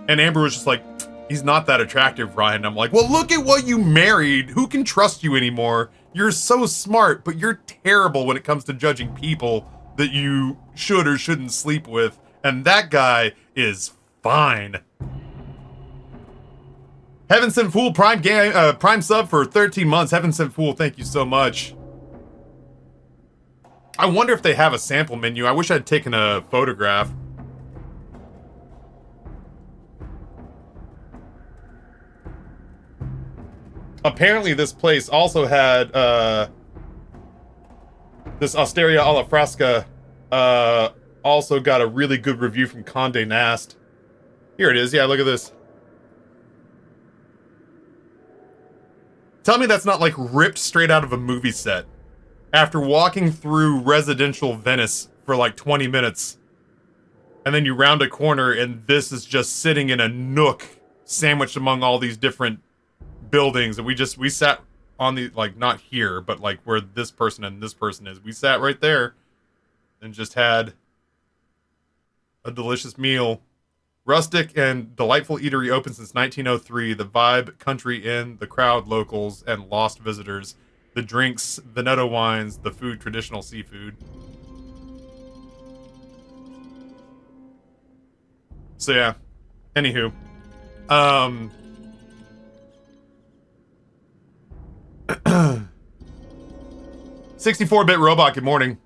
And Amber was just like, he's not that attractive, Ryan. I'm like, well, look at what you married. Who can trust you anymore? You're so smart, but you're terrible when it comes to judging people that you should or shouldn't sleep with. And that guy is fine. Heaven Sent Fool Prime sub for 13 months. Heaven Sent Fool, thank you so much. I wonder if they have a sample menu. I wish I'd taken a photograph. Apparently this place also had this Osteria alla Fresca also got a really good review from Condé Nast. Here it is. Yeah, look at this. Tell me that's not like ripped straight out of a movie set. After walking through residential Venice for like 20 minutes, and then you round a corner and this is just sitting in a nook sandwiched among all these different buildings, and we sat on the, like, not here, but like where this person and this person is. We sat right there and just had a delicious meal. Rustic and delightful eatery open since 1903. The vibe, country inn, the crowd, locals, and lost visitors. The drinks, Veneto wines, the food, traditional seafood. So yeah, anywho. 64-bit robot, good morning.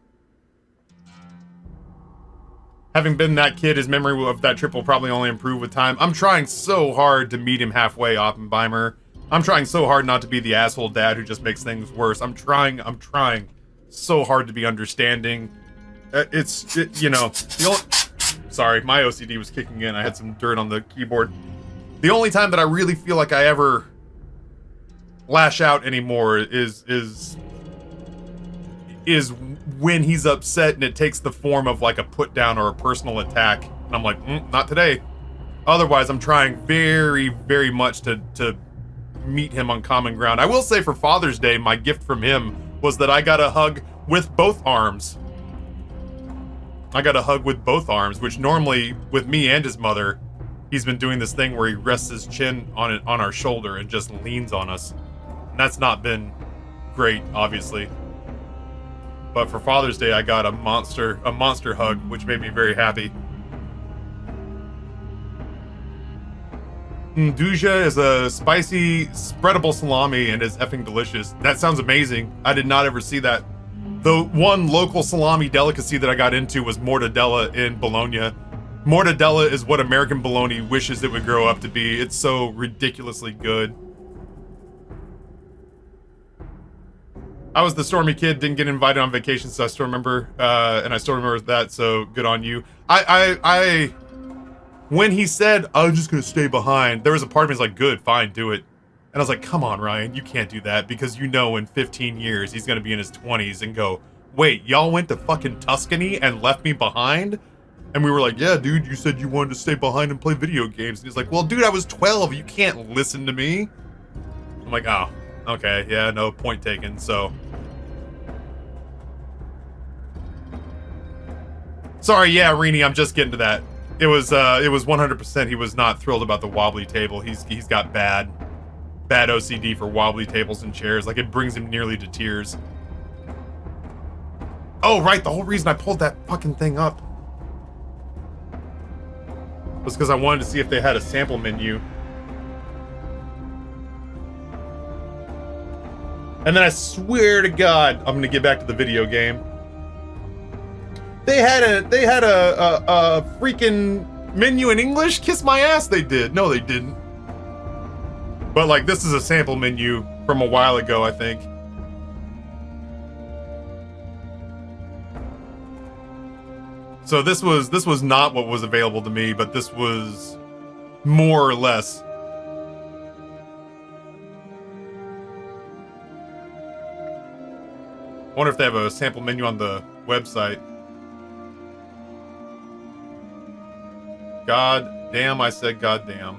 Having been that kid, his memory of that trip will probably only improve with time. I'm trying so hard to meet him halfway, Oppenheimer. I'm trying so hard not to be the asshole dad who just makes things worse. I'm trying so hard to be understanding. You know, sorry, my OCD was kicking in. I had some dirt on the keyboard. The only time that I really feel like I ever lash out anymore is when he's upset and it takes the form of like a put down or a personal attack. And I'm like, not today. Otherwise, I'm trying very, very much to meet him on common ground. I will say for Father's Day, my gift from him was that I got a hug with both arms. I got a hug with both arms, which normally with me and his mother, he's been doing this thing where he rests his chin on our shoulder and just leans on us. And that's not been great, obviously. But for Father's Day, I got a monster hug, which made me very happy. Nduja is a spicy, spreadable salami and is effing delicious. That sounds amazing. I did not ever see that. The one local salami delicacy that I got into was mortadella in Bologna. Mortadella is what American bologna wishes it would grow up to be. It's so ridiculously good. I was the stormy kid, didn't get invited on vacation, so I still remember, and I still remember that, so good on you. When he said, I'm just gonna stay behind, there was a part of me that's like, good, fine, do it. And I was like, come on, Ryan, you can't do that, because you know in 15 years, he's gonna be in his 20s and go, wait, y'all went to fucking Tuscany and left me behind? And we were like, yeah, dude, you said you wanted to stay behind and play video games. And he's like, well, dude, I was 12, you can't listen to me. I'm like, oh, okay, yeah, no, point taken, so. Sorry, yeah, Rini, I'm just getting to that. It was 100% he was not thrilled about the wobbly table. He's got bad OCD for wobbly tables and chairs. Like, it brings him nearly to tears. Oh, right, the whole reason I pulled that fucking thing up was because I wanted to see if they had a sample menu. And then I swear to God, I'm gonna get back to the video game. They had a freaking menu in English? Kiss my ass, they did. No, they didn't. But like, this is a sample menu from a while ago, I think. So this was not what was available to me, but this was more or less. I wonder if they have a sample menu on the website. God damn, I said god damn.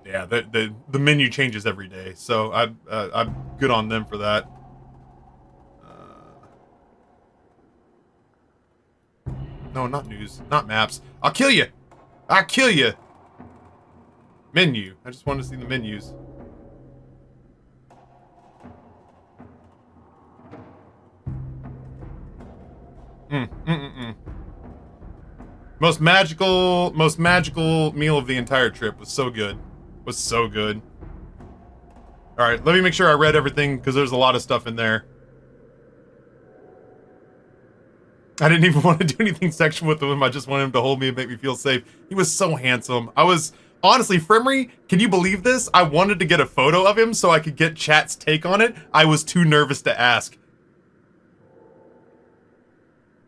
Yeah, the menu changes every day, so I'm good on them for that. No, not news, not maps. I'll kill you. I'll kill you. Menu. I just wanted to see the menus. Most magical meal of the entire trip. Was so good. Was so good. All right, let me make sure I read everything because there's a lot of stuff in there. I didn't even want to do anything sexual with him. I just wanted him to hold me and make me feel safe. He was so handsome. I was, honestly, Frimry, can you believe this? I wanted to get a photo of him so I could get chat's take on it. I was too nervous to ask.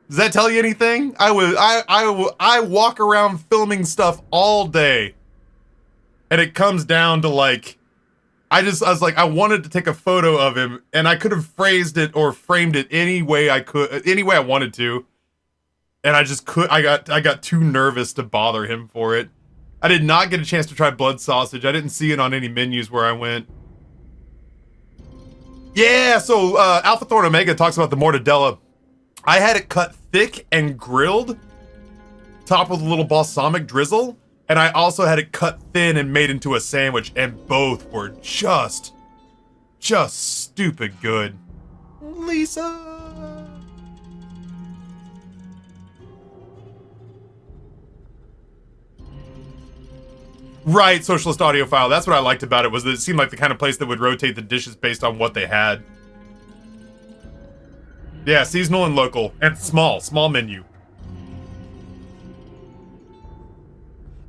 Does that tell you anything? I walk around filming stuff all day. And it comes down to like, I was like, I wanted to take a photo of him, and I could have phrased it or framed it any way I could, any way I wanted to. And I just I got too nervous to bother him for it. I did not get a chance to try blood sausage. I didn't see it on any menus where I went. Yeah, so Alpha Thorn Omega talks about the mortadella. I had it cut thick and grilled, topped with a little balsamic drizzle. And I also had it cut thin and made into a sandwich, and both were just stupid good. Lisa! Right, Socialist Audiophile. That's what I liked about it, was that it seemed like the kind of place that would rotate the dishes based on what they had. Yeah, seasonal and local, and small menu.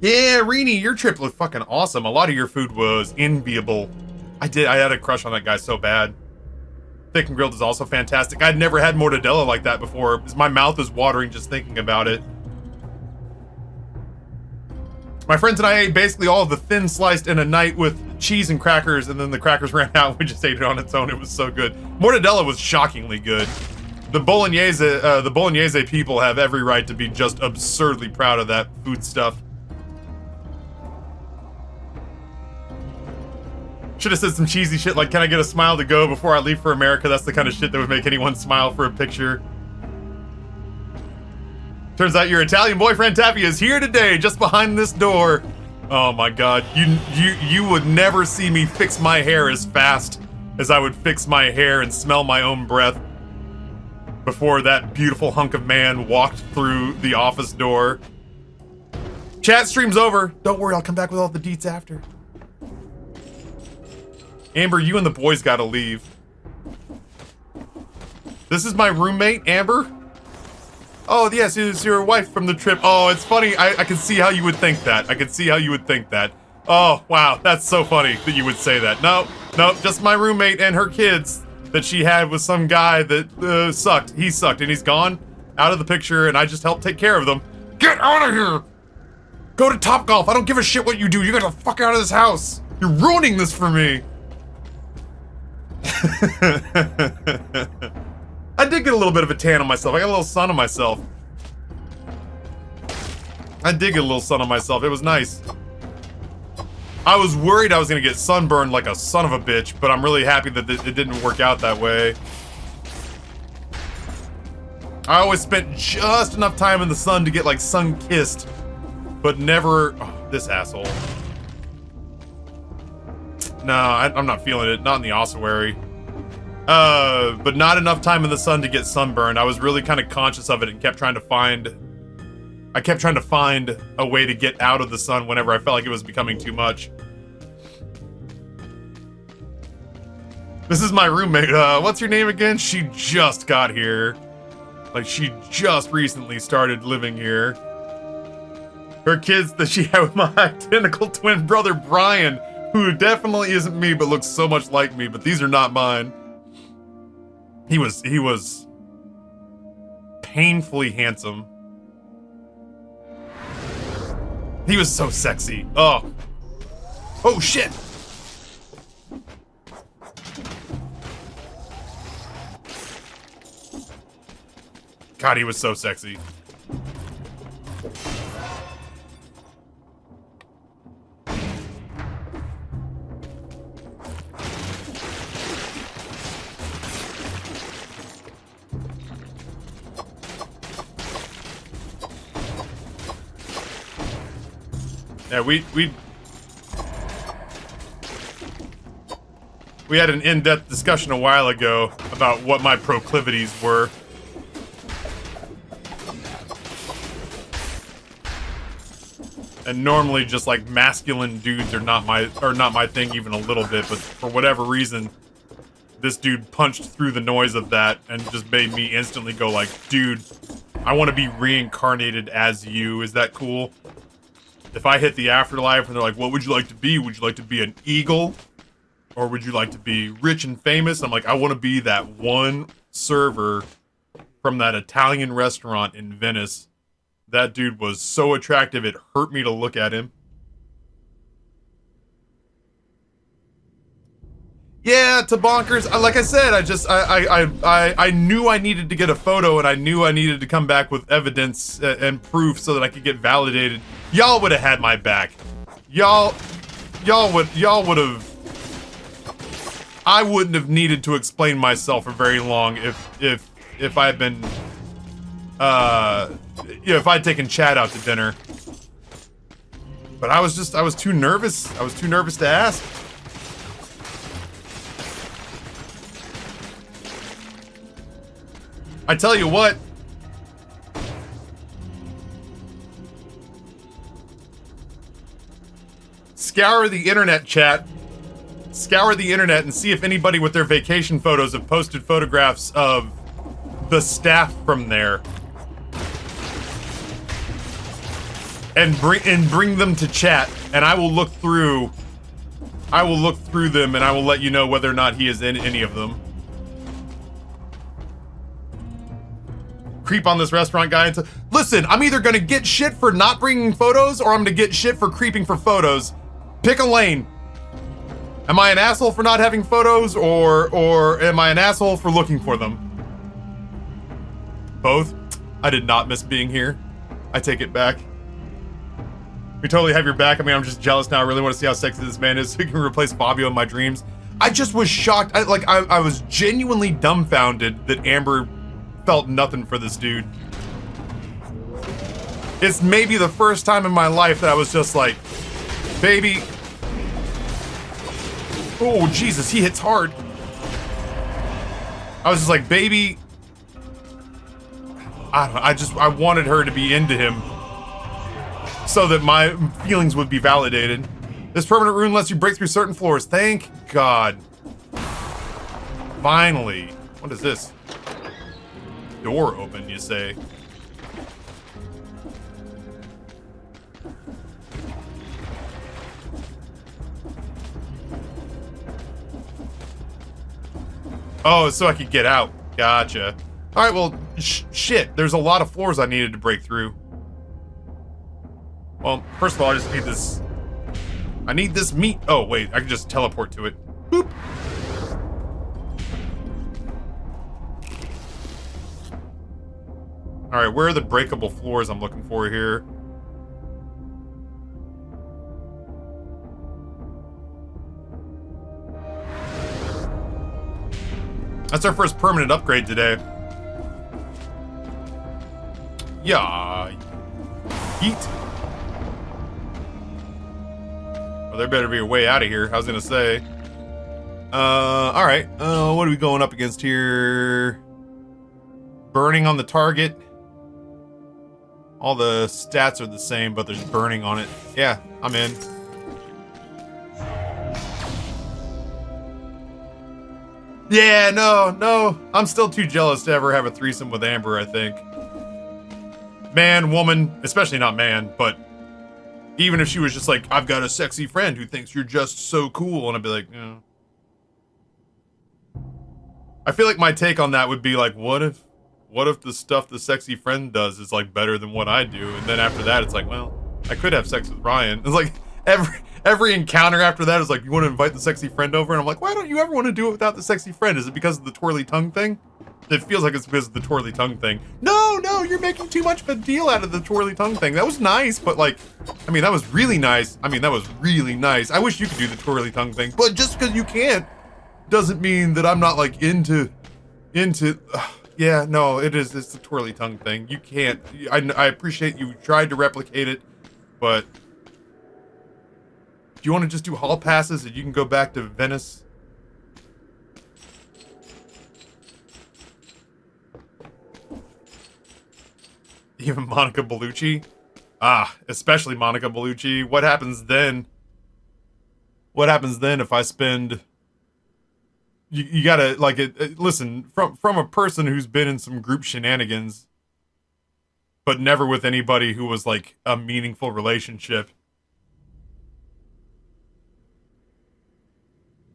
Yeah, Reenie, your trip looked fucking awesome. A lot of your food was enviable. I had a crush on that guy so bad. Thick and Grilled is also fantastic. I'd never had mortadella like that before. My mouth is watering just thinking about it. My friends and I ate basically all of the thin sliced in a night with cheese and crackers, and then the crackers ran out. We just ate it on its own. It was so good. Mortadella was shockingly good. The Bolognese people have every right to be just absurdly proud of that food stuff. Should have said some cheesy shit like, can I get a smile to go before I leave for America? That's the kind of shit that would make anyone smile for a picture. Turns out your Italian boyfriend Taffy is here today, just behind this door. Oh my god, you would never see me fix my hair as fast as I would fix my hair and smell my own breath before that beautiful hunk of man walked through the office door. Chat stream's over. Don't worry, I'll come back with all the deets after. Amber, you and the boys gotta leave. This is my roommate, Amber? Oh, yes, it's your wife from the trip. Oh, it's funny. I can see how you would think that. I can see how you would think that. Oh, wow, that's so funny that you would say that. No, just my roommate and her kids that she had with some guy that sucked. He sucked, and he's gone out of the picture, and I just helped take care of them. Get out of here! Go to Topgolf. I don't give a shit what you do. You gotta fuck out of this house. You're ruining this for me. I did get a little bit of a tan on myself. I got a little sun on myself. I did get a little sun on myself. It was nice. I was worried I was gonna get sunburned like a son of a bitch, but I'm really happy that it didn't work out that way. I always spent just enough time in the sun to get like sun-kissed, but never... Oh, this asshole. No, I'm not feeling it. Not in the ossuary. But not enough time in the sun to get sunburned. I was really kind of conscious of it and kept trying to find... I kept trying to find a way to get out of the sun whenever I felt like it was becoming too much. This is my roommate. What's your name again? She just got here. Like, she just recently started living here. Her kids that she had with my identical twin brother, Brian, who definitely isn't me, but looks so much like me, but these are not mine. He was painfully handsome. He was so sexy. Oh. Oh, shit. God, he was so sexy. Yeah, we had an in-depth discussion a while ago about what my proclivities were. And normally just like masculine dudes are not my thing even a little bit, but for whatever reason, this dude punched through the noise of that and just made me instantly go like, dude, I want to be reincarnated as you. Is that cool? If I hit the afterlife and they're like, what would you like to be? Would you like to be an eagle? Or would you like to be rich and famous? I'm like, I want to be that one server from that Italian restaurant in Venice. That dude was so attractive, it hurt me to look at him. Yeah, to bonkers. Like I said, I knew I needed to get a photo, and I knew I needed to come back with evidence and proof so that I could get validated. Y'all would have had my back. Y'all would have. I wouldn't have needed to explain myself for very long if I had been, if I'd taken Chad out to dinner. But I was too nervous. I was too nervous to ask. I tell you what. Scour the internet, chat. Scour the internet and see if anybody with their vacation photos have posted photographs of the staff from there. And bring them to chat, and I will look through them, and I will let you know whether or not he is in any of them. Creep on this restaurant guy. Listen, I'm either gonna get shit for not bringing photos, or I'm gonna get shit for creeping for photos. Pick a lane. Am I an asshole for not having photos, or am I an asshole for looking for them? Both. I did not miss being here. I take it back. We totally have your back. I mean, I'm just jealous now. I really want to see how sexy this man is so he can replace Fabio in my dreams. I just was shocked. I was genuinely dumbfounded that Amber felt nothing for this dude. It's maybe the first time in my life that I was just like, baby. Oh, Jesus, he hits hard. I was just like, baby. I don't know, I wanted her to be into him so that my feelings would be validated. This permanent rune lets you break through certain floors. Thank God. Finally. What is this? Door open, you say? Oh, so I could get out. Gotcha. All right, well, shit. There's a lot of floors I needed to break through. Well, first of all, I just need this. I need this meat. Oh, wait. I can just teleport to it. Boop. All right, where are the breakable floors I'm looking for here? That's our first permanent upgrade today. Yeah. Yeet. Well, there better be a way out of here. I was gonna say. All right. What are we going up against here? Burning on the target. All the stats are the same, but there's burning on it. Yeah, I'm in. Yeah, no. I'm still too jealous to ever have a threesome with Amber, I think. Man, woman, especially not man, but even if she was just like, I've got a sexy friend who thinks you're just so cool, and I'd be like, yeah. I feel like my take on that would be like, what if the stuff the sexy friend does is like better than what I do? And then after that, it's like, well, I could have sex with Ryan. It's like every encounter after that is like, you want to invite the sexy friend over? And I'm like, why don't you ever want to do it without the sexy friend? Is it because of the twirly tongue thing? It feels like it's because of the twirly tongue thing. No, you're making too much of a deal out of the twirly tongue thing. That was nice, but like, I mean, that was really nice. I wish you could do the twirly tongue thing, but just because you can't doesn't mean that I'm not like into, yeah, no, it's the twirly tongue thing. You can't, I appreciate you tried to replicate it, but you want to just do hall passes and you can go back to Venice? Even Monica Bellucci? Ah, especially Monica Bellucci. What happens then? What happens then if I spend... You gotta, like, listen, from a person who's been in some group shenanigans, but never with anybody who was, like, a meaningful relationship.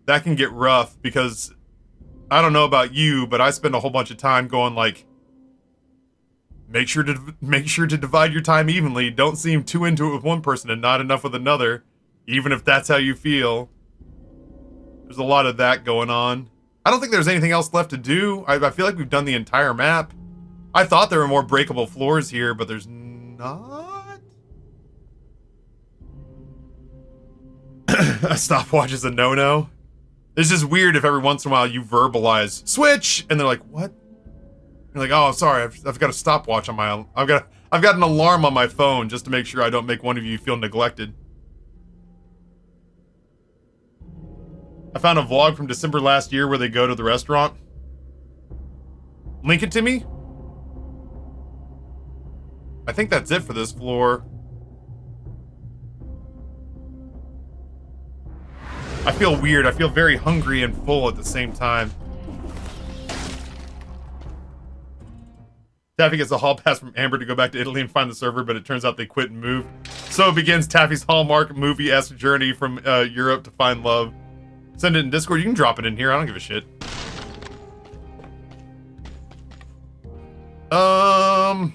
That can get rough, because I don't know about you, but I spend a whole bunch of time going, like, make sure to divide your time evenly. Don't seem too into it with one person and not enough with another, even if that's how you feel. There's a lot of that going on. I don't think there's anything else left to do. I feel like we've done the entire map. I thought there were more breakable floors here, but there's not. A stopwatch is a no-no. It's just weird if every once in a while you verbalize switch, and they're like, "What?" You're like, "Oh, sorry, I've got a stopwatch on my. I've got an alarm on my phone just to make sure I don't make one of you feel neglected." I found a vlog from December last year where they go to the restaurant. Link it to me. I think that's it for this floor. I feel weird. I feel very hungry and full at the same time. Taffy gets a hall pass from Amber to go back to Italy and find the server, but it turns out they quit and moved. So begins Taffy's Hallmark movie-esque journey from Europe to find love. Send it in Discord. You can drop it in here. I don't give a shit. I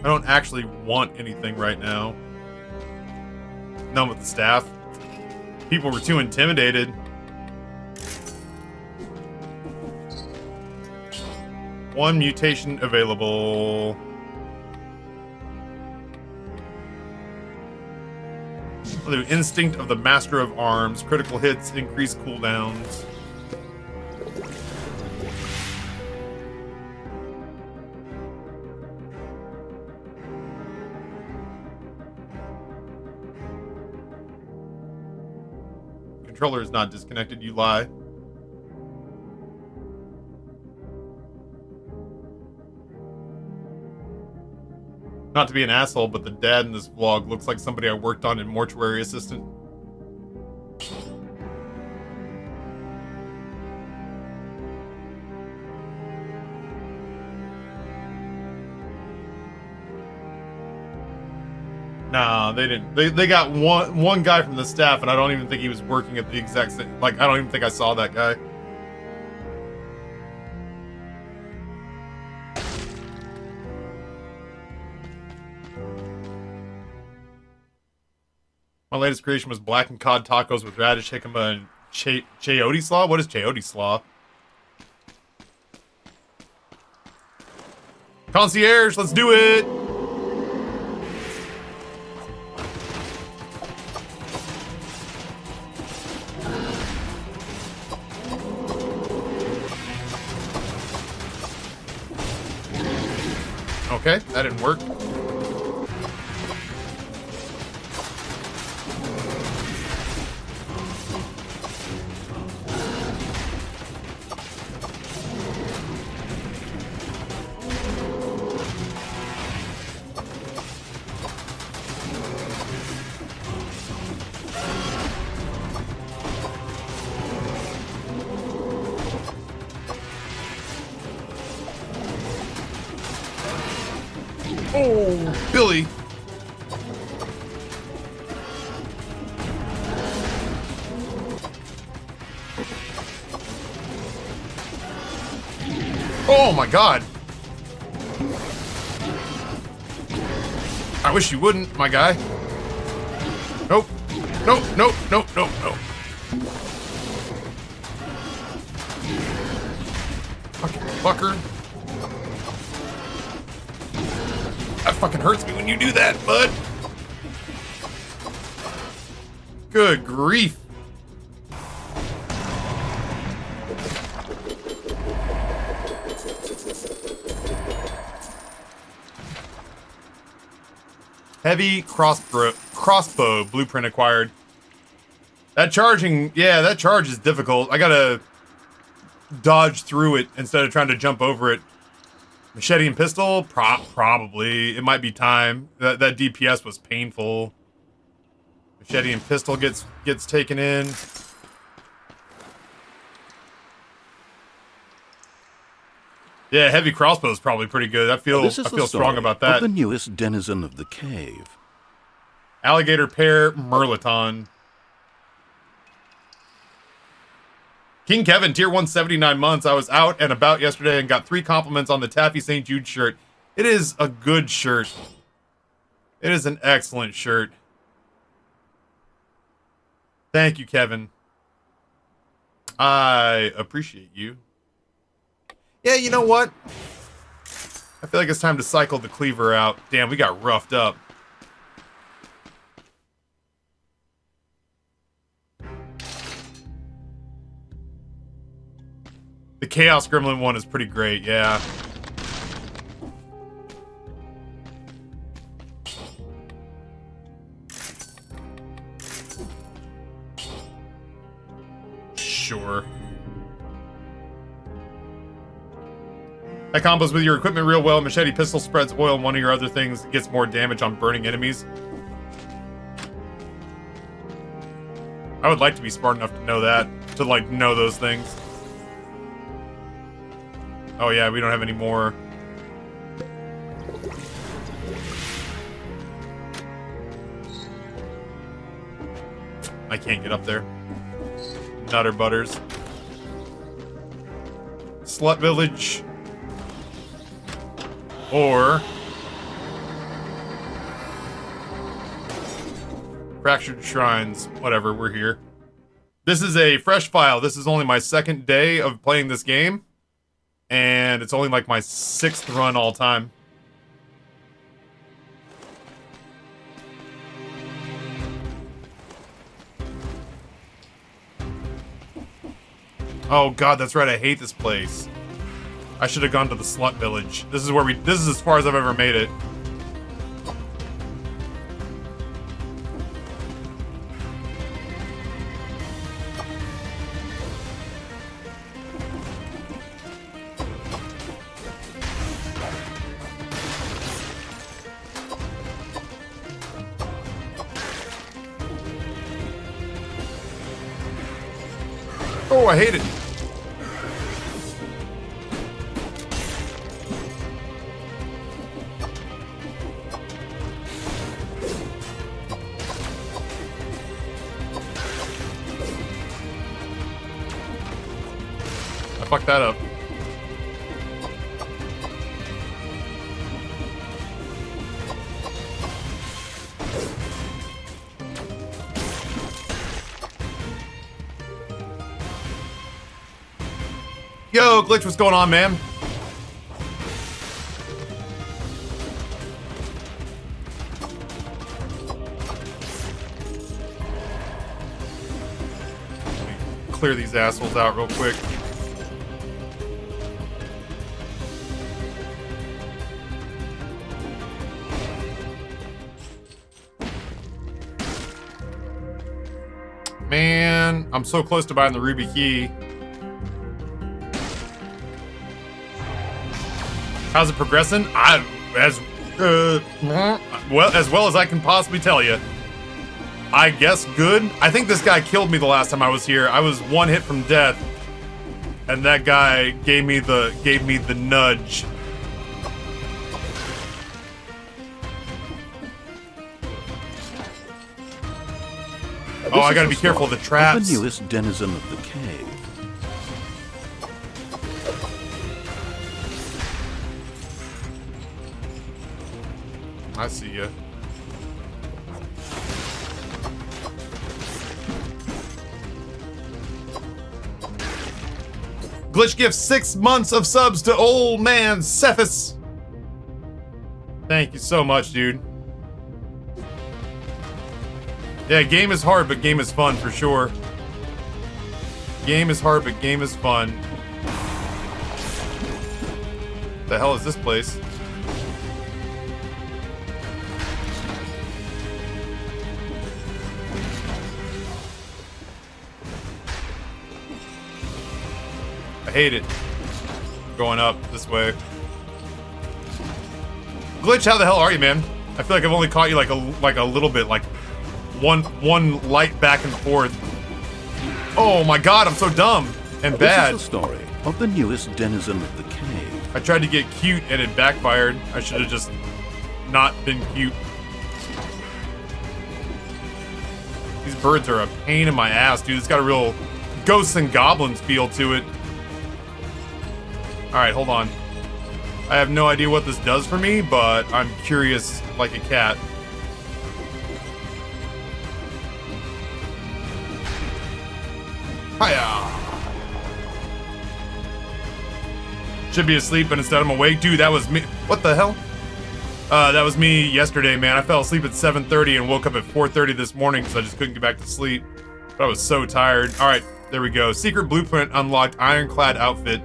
don't actually want anything right now. None with the staff. People were too intimidated. One mutation available. The Instinct of the Master of Arms. Critical hits, increase cooldowns. Controller is not disconnected, you lie. Not to be an asshole, but the dad in this vlog looks like somebody I worked on in Mortuary Assistant. Nah, they didn't. They got one guy from the staff, and I don't even think he was working at the exact same... Like, I don't even think I saw that guy. My latest creation was blackened cod tacos with radish, jicama, and chayote slaw? What is chayote slaw? Concierge, let's do it! Okay, that didn't work. Oh, Billy. Oh my God. I wish you wouldn't, my guy. Nope. Nope, nope, nope, nope, nope. Fucking fucker. That fucking hurts me when you do that, bud. Good grief. Heavy crossbow blueprint acquired. That charging, yeah, that charge is difficult. I gotta dodge through it instead of trying to jump over it. Machete and pistol? Probably. It might be time. That DPS was painful. Machete and pistol gets taken in. Yeah, heavy crossbow is probably pretty good. I feel strong about that. Of the newest denizen of the cave. Alligator pear Merlaton. King Kevin, tier 1, 79 months. I was out and about yesterday and got 3 compliments on the Taffy St. Jude shirt. It is a good shirt. It is an excellent shirt. Thank you, Kevin. I appreciate you. Yeah, you know what? I feel like it's time to cycle the cleaver out. Damn, we got roughed up. The Chaos Gremlin one is pretty great, yeah. Sure. That combos with your equipment real well. Machete pistol spreads oil on one of your other things. It gets more damage on burning enemies. I would like to be smart enough to know that. To, like, know those things. Oh yeah, we don't have any more. I can't get up there. Nutter butters. Slut Village. Or Fractured Shrines. Whatever, we're here. This is a fresh file. This is only my 2nd day of playing this game. And it's only like my 6th run all time. Oh god, that's right, I hate this place. I should have gone to the Slut Village. This is as far as I've ever made it. Oh, I hate it. I fucked that up. Yo, Glitch, what's going on, man? Let me clear these assholes out real quick. Man, I'm so close to buying the Ruby Key. How's it progressing? As well as I can possibly tell you. I guess good. I think this guy killed me the last time I was here. I was 1 hit from death, and that guy gave me the nudge. Oh, I gotta be careful of the traps. The newest denizen of the cave. I see ya. Glitch gifts 6 months of subs to old man Cephas. Thank you so much, dude. Yeah, game is hard, but game is fun for sure. Game is hard, but game is fun. What the hell is this place? hate it. Going up this way. Glitch, how the hell are you, man? I feel like I've only caught you like a little bit, like one light back and forth. Oh my god, I'm so dumb and bad. This is the story of the newest denizen of the cave. I tried to get cute and it backfired. I should have just not been cute. These birds are a pain in my ass, dude. It's got a real ghosts and goblins feel to it. Alright, hold on. I have no idea what this does for me, but I'm curious like a cat. Hiya! Should be asleep, but instead I'm awake. Dude, that was me. What the hell? That was me yesterday, man. I fell asleep at 7:30 and woke up at 4:30 this morning because I just couldn't get back to sleep. But I was so tired. Alright, there we go. Secret blueprint unlocked, ironclad outfit.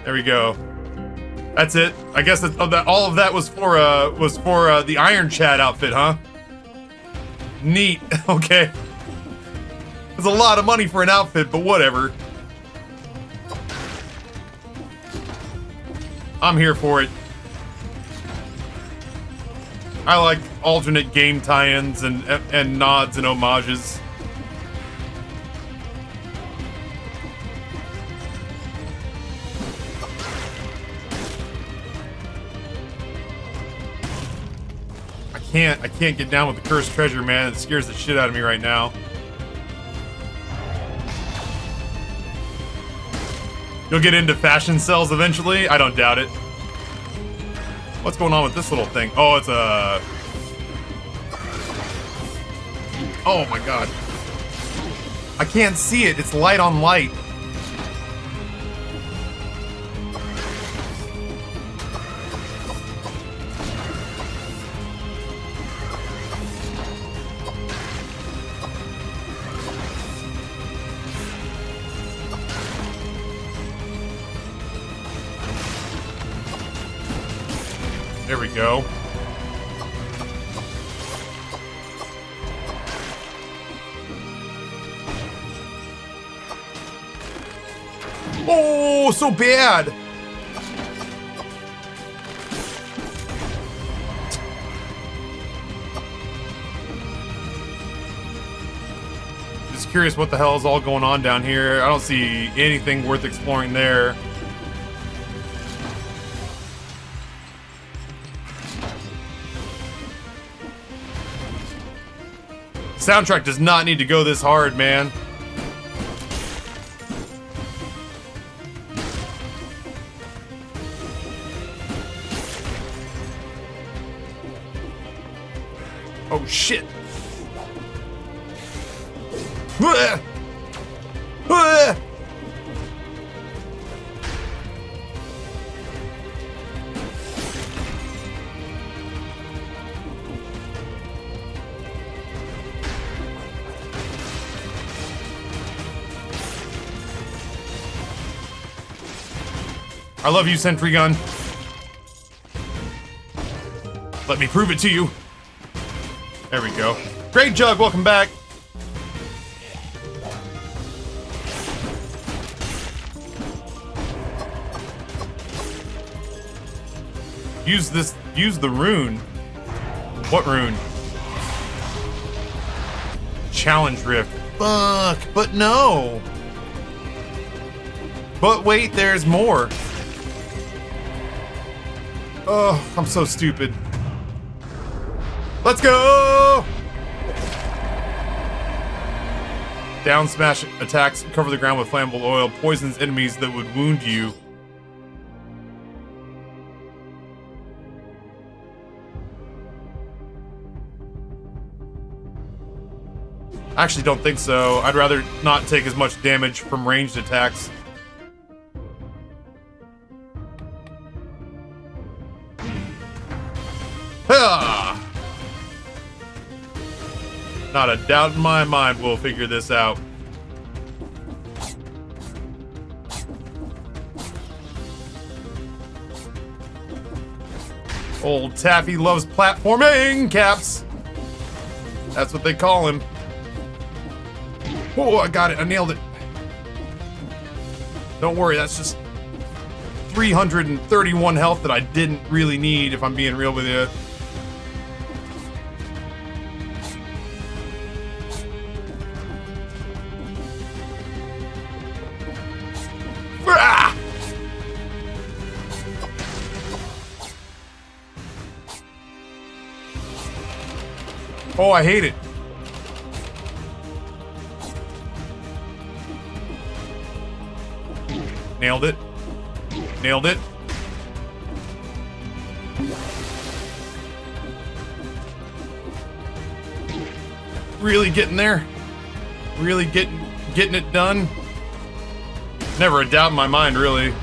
There we go. That's it. I guess that all of that was for the Iron Chad outfit, huh? Neat. Okay. It's a lot of money for an outfit, but whatever. I'm here for it. I like alternate game tie-ins and nods and homages. I can't get down with the cursed treasure, man. It scares the shit out of me right now. You'll get into fashion cells eventually? I don't doubt it. What's going on with this little thing? Oh, it's a... Oh my god. I can't see it. It's light on light. There we go. Oh, so bad. Just curious what the hell is all going on down here. I don't see anything worth exploring there. Soundtrack does not need to go this hard, man. Oh shit. I love you, Sentry Gun. Let me prove it to you. There we go. Great Jug, welcome back. Use the rune. What rune? Challenge Rift. Fuck, but no. But wait, there's more. Oh, I'm so stupid. Let's go! Down smash attacks, cover the ground with flammable oil, poisons enemies that would wound you. I actually don't think so. I'd rather not take as much damage from ranged attacks. Not a doubt in my mind we'll figure this out. Old Taffy loves platforming, Caps. That's what they call him. Oh, I got it. I nailed it. Don't worry, that's just 331 health that I didn't really need, if I'm being real with you. Ah! Oh, I hate it. Nailed it. Nailed it. Really getting there. Really getting it done. Never a doubt in my mind, really.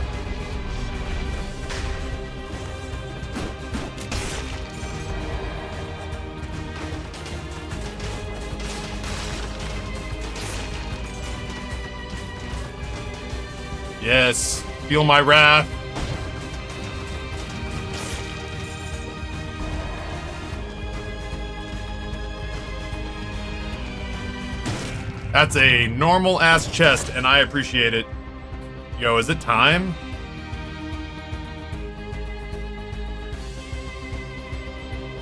Yes, feel my wrath. That's a normal ass chest, and I appreciate it. Yo, is it time?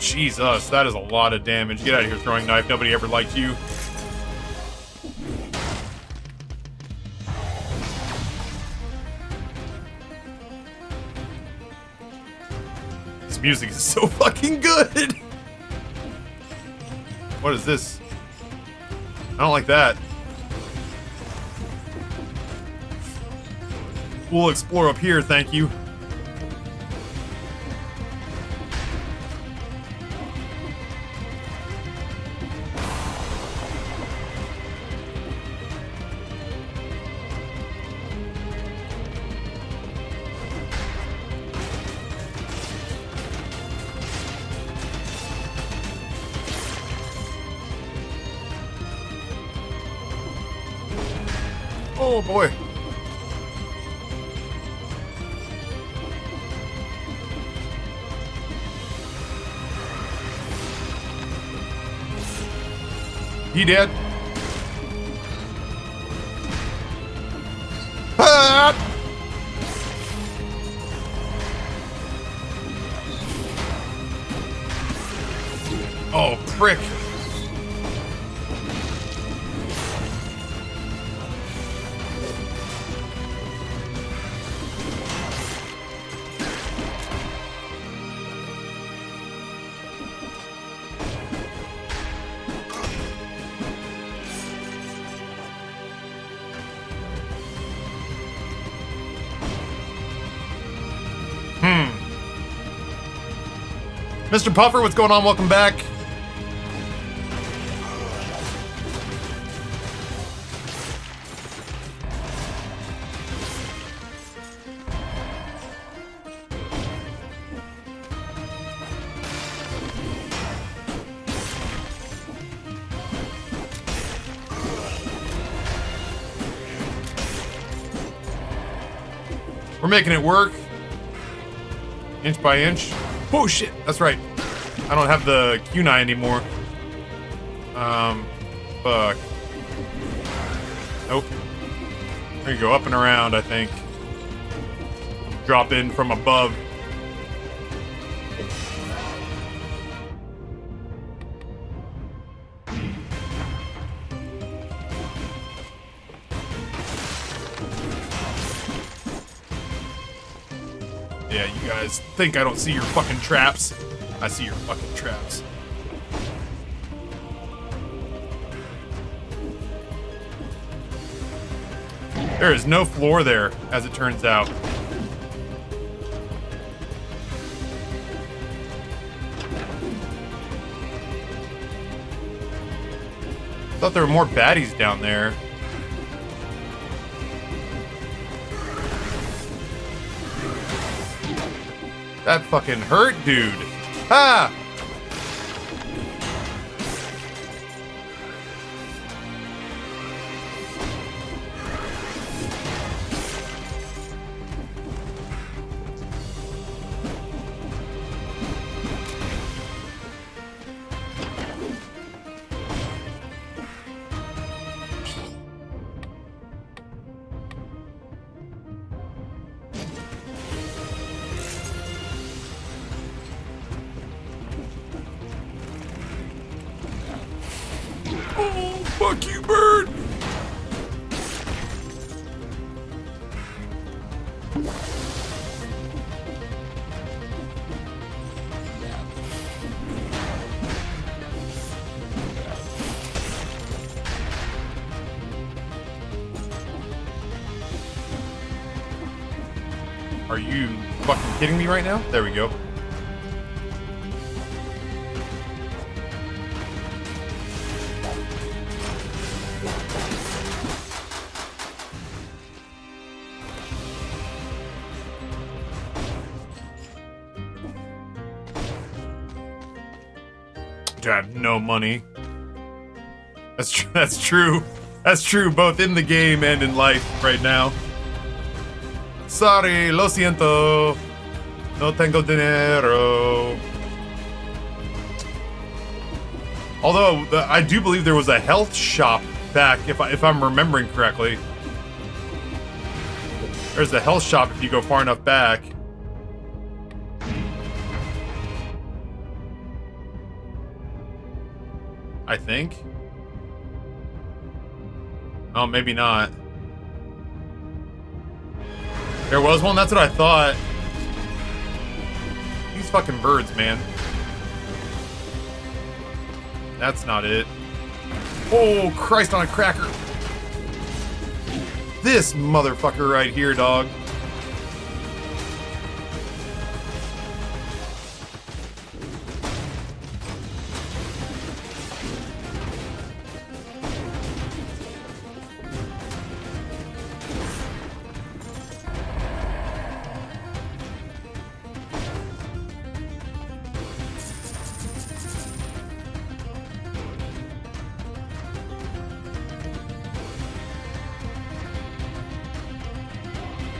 Jesus, that is a lot of damage. Get out of here, throwing knife. Nobody ever liked you. This music is so fucking good. What is this? I don't like that. We'll explore up here, thank you. Oh boy. He did. Ah! Oh, prick. Mr. Puffer, what's going on? Welcome back. We're making it work. Inch by inch. Oh shit, that's right. I don't have the kunai anymore. Fuck. Nope. There you go, up and around, I think. Drop in from above. Yeah, you guys think I don't see your fucking traps. I see your fucking traps. There is no floor there, as it turns out. Thought there were more baddies down there. That fucking hurt, dude. Ah! Oh, fuck you, bird. Are you fucking kidding me right now? There we go. I have no money. That's true. That's true. That's true, both in the game and in life right now. Sorry, lo siento. No tengo dinero. Although I do believe there was a health shop back, if I'm remembering correctly. There's a health shop if you go far enough back. I think. Oh, maybe not. There was one? That's what I thought. These fucking birds, man. That's not it. Oh, Christ on a cracker. This motherfucker right here, dog.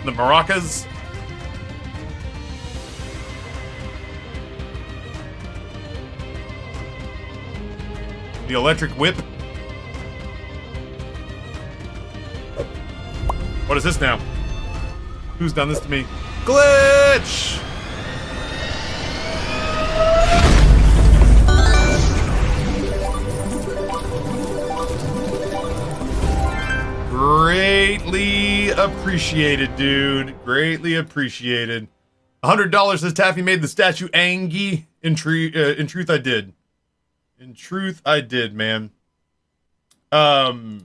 The maracas. The electric whip. What is this now? Who's done this to me? Glitch! Greatly appreciated, dude. Greatly appreciated. $100 says Taffy made the statue Angie. In truth, I did. In truth, I did, man. Amber's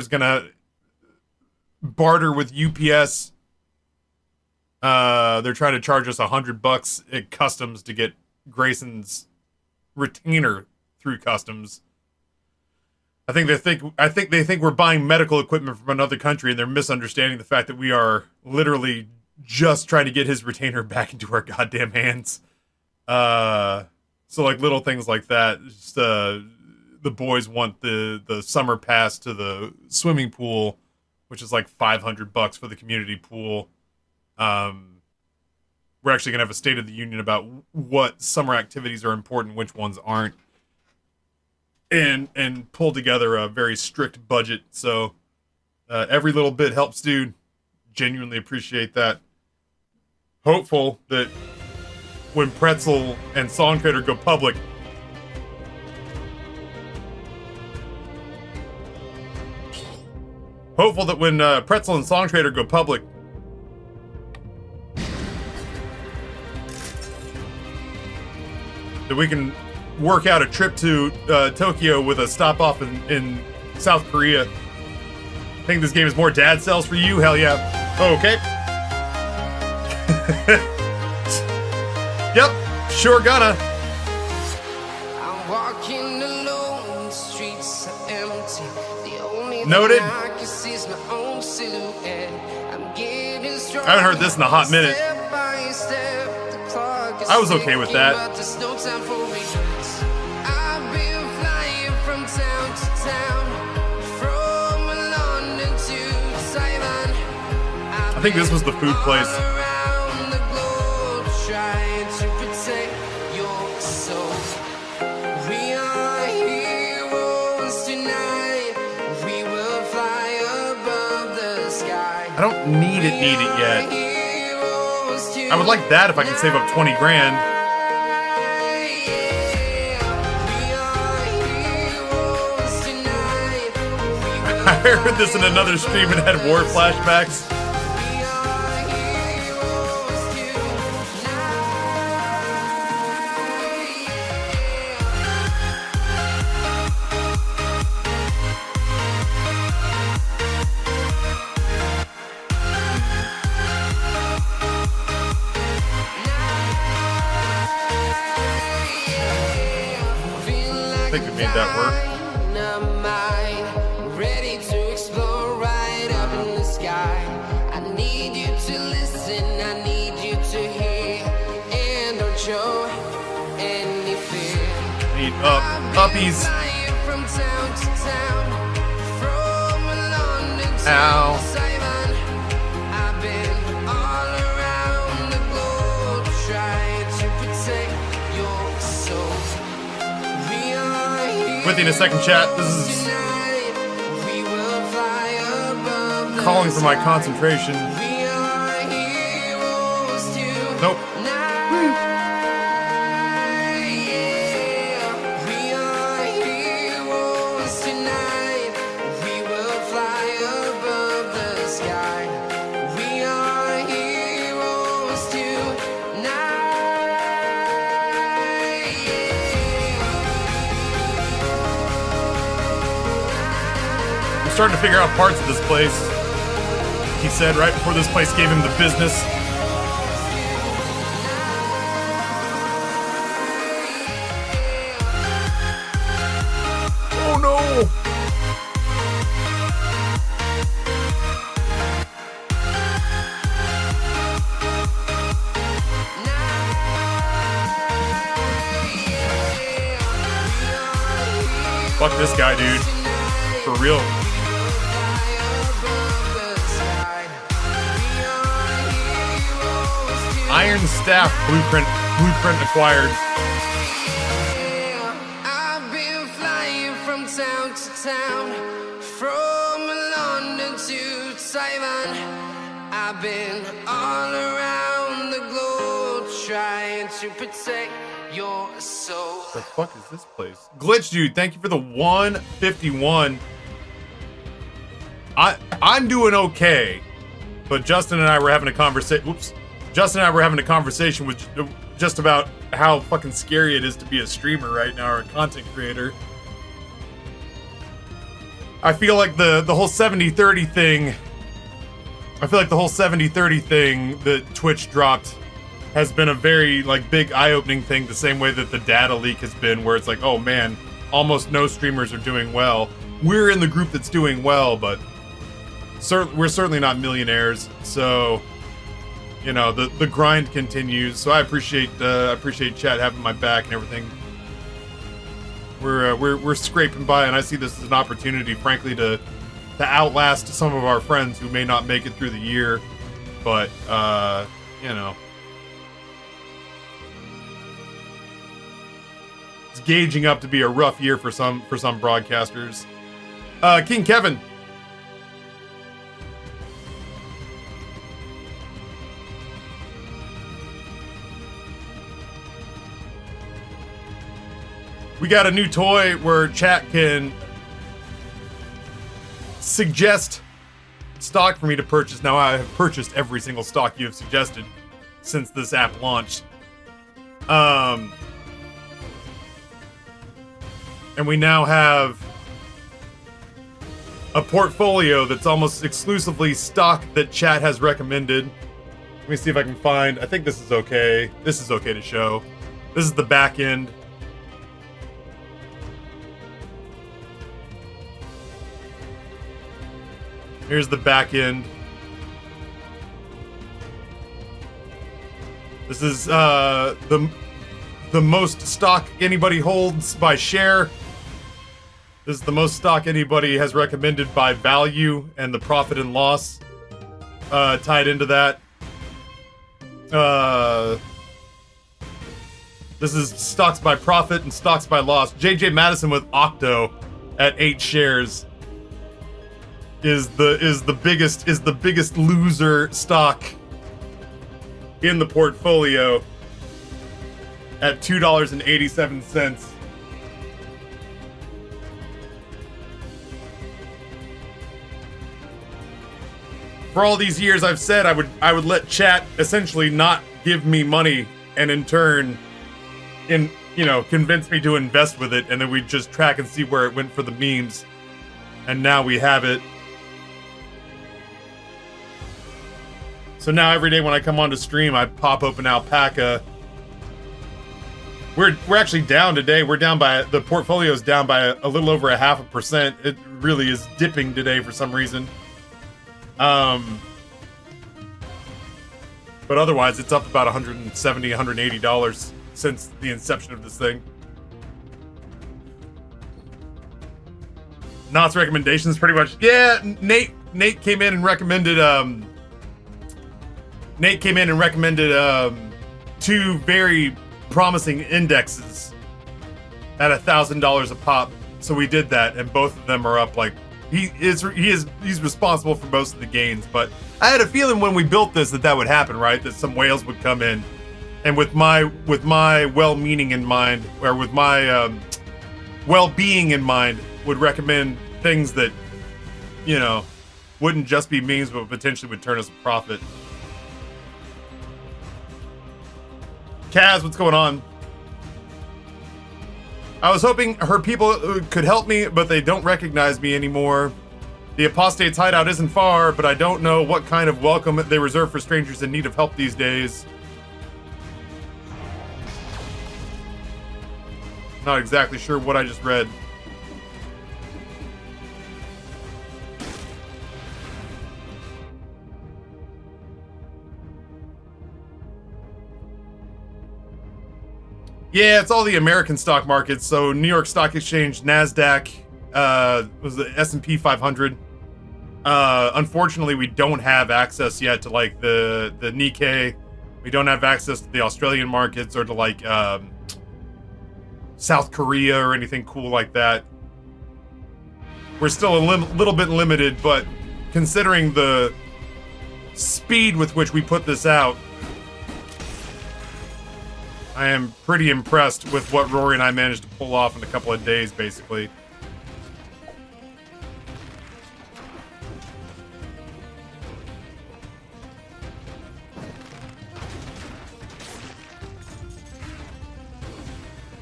gonna barter with UPS. They're trying to charge us $100 at customs to get Grayson's retainer through customs. I think they think we're buying medical equipment from another country, and they're misunderstanding the fact that we are literally just trying to get his retainer back into our goddamn hands. So like little things like that. Just, the boys want the summer pass to the swimming pool, which is like $500 for the community pool. We're actually gonna have a State of the Union about what summer activities are important, which ones aren't. And pull together a very strict budget. So every little bit helps, dude. Genuinely appreciate that. Hopeful that when Pretzel and Song Trader go public, Pretzel and Song Trader go public, that we can work out a trip to Tokyo with a stop off in South Korea. Think this game is more dad cells for you? Hell yeah. Okay. Yep, sure gonna. I'm walking alone, the streets are empty. The only noted. I can see is my own silhouette. I'm getting strong. I haven't heard this in a hot minute. I was okay with that. I think this was the food place. I don't need it yet. I would like that if I can save up 20 grand. heard this in another stream and had war flashbacks. I think we made that work. Ready to explore right up in the sky. I need you to listen, I need you to hear, and don't show any fear. Need uppies. From town to town, from London to Ow. Taiwan. I've been all around the globe trying to protect your soul. We are here. With you in a second, chat. This is calling for my concentration. Nope. I'm starting to figure out parts of this place. He said right before this place gave him the business. Oh no! Fuck this guy, dude. For real. Iron Staff blueprint acquired. I've been flying from town to town, from London to Taiwan. I've been all around the globe trying to protect your soul. The fuck is this place? Glitch Dude, thank you for the 151. I'm doing okay, but Justin and I were having a conversation. Whoops. Justin and I were having a conversation with just about how fucking scary it is to be a streamer right now, or a content creator. I feel like the whole 70-30 thing. I feel like the whole 70-30 thing that Twitch dropped has been a very like big eye-opening thing. The same way that the data leak has been, where it's like, oh man, almost no streamers are doing well. We're in the group that's doing well, but we're certainly not millionaires. So. You know, the grind continues, so I appreciate Chad having my back and everything. We're scraping by, and I see this as an opportunity, frankly, to outlast some of our friends who may not make it through the year. But you know, it's gauging up to be a rough year for some broadcasters. King Kevin. We got a new toy where chat can suggest stock for me to purchase. Now I have purchased every single stock you have suggested since this app launched. And we now have a portfolio that's almost exclusively stock that chat has recommended. Let me see if I can find, I think this is okay. This is okay to show. This is the back end. Here's the back end. This is the most stock anybody holds by share. This is the most stock anybody has recommended by value, and the profit and loss tied into that. This is stocks by profit and stocks by loss. JJ Madison with Octo at 8 shares is the biggest loser stock in the portfolio at $2.87. for all these years I've said I would let chat essentially not give me money, and in turn, convince me to invest with it, and then we just track and see where it went for the memes. And now we have it. So now every day when I come onto stream, I pop open Alpaca. We're actually down today. The portfolio's down by a little over 0.5%. It really is dipping today for some reason. But otherwise, it's up about $170, $180 since the inception of this thing. Knott's recommendations pretty much. Yeah, Nate came in and recommended two very promising indexes at $1,000 a pop. So we did that, and both of them are up. Like he's responsible for most of the gains. But I had a feeling when we built this that would happen, right? That some whales would come in, and with my well-meaning in mind, or with my well-being in mind, would recommend things that wouldn't just be memes, but potentially would turn us a profit. Kaz, what's going on? I was hoping her people could help me, but they don't recognize me anymore. The apostate's hideout isn't far, but I don't know what kind of welcome they reserve for strangers in need of help these days. Not exactly sure what I just read. Yeah, it's all the American stock markets. So New York Stock Exchange, NASDAQ, was the S&P 500. Unfortunately, we don't have access yet to like the Nikkei. We don't have access to the Australian markets or to like South Korea or anything cool like that. We're still a little bit limited, but considering the speed with which we put this out, I am pretty impressed with what Rory and I managed to pull off in a couple of days, basically.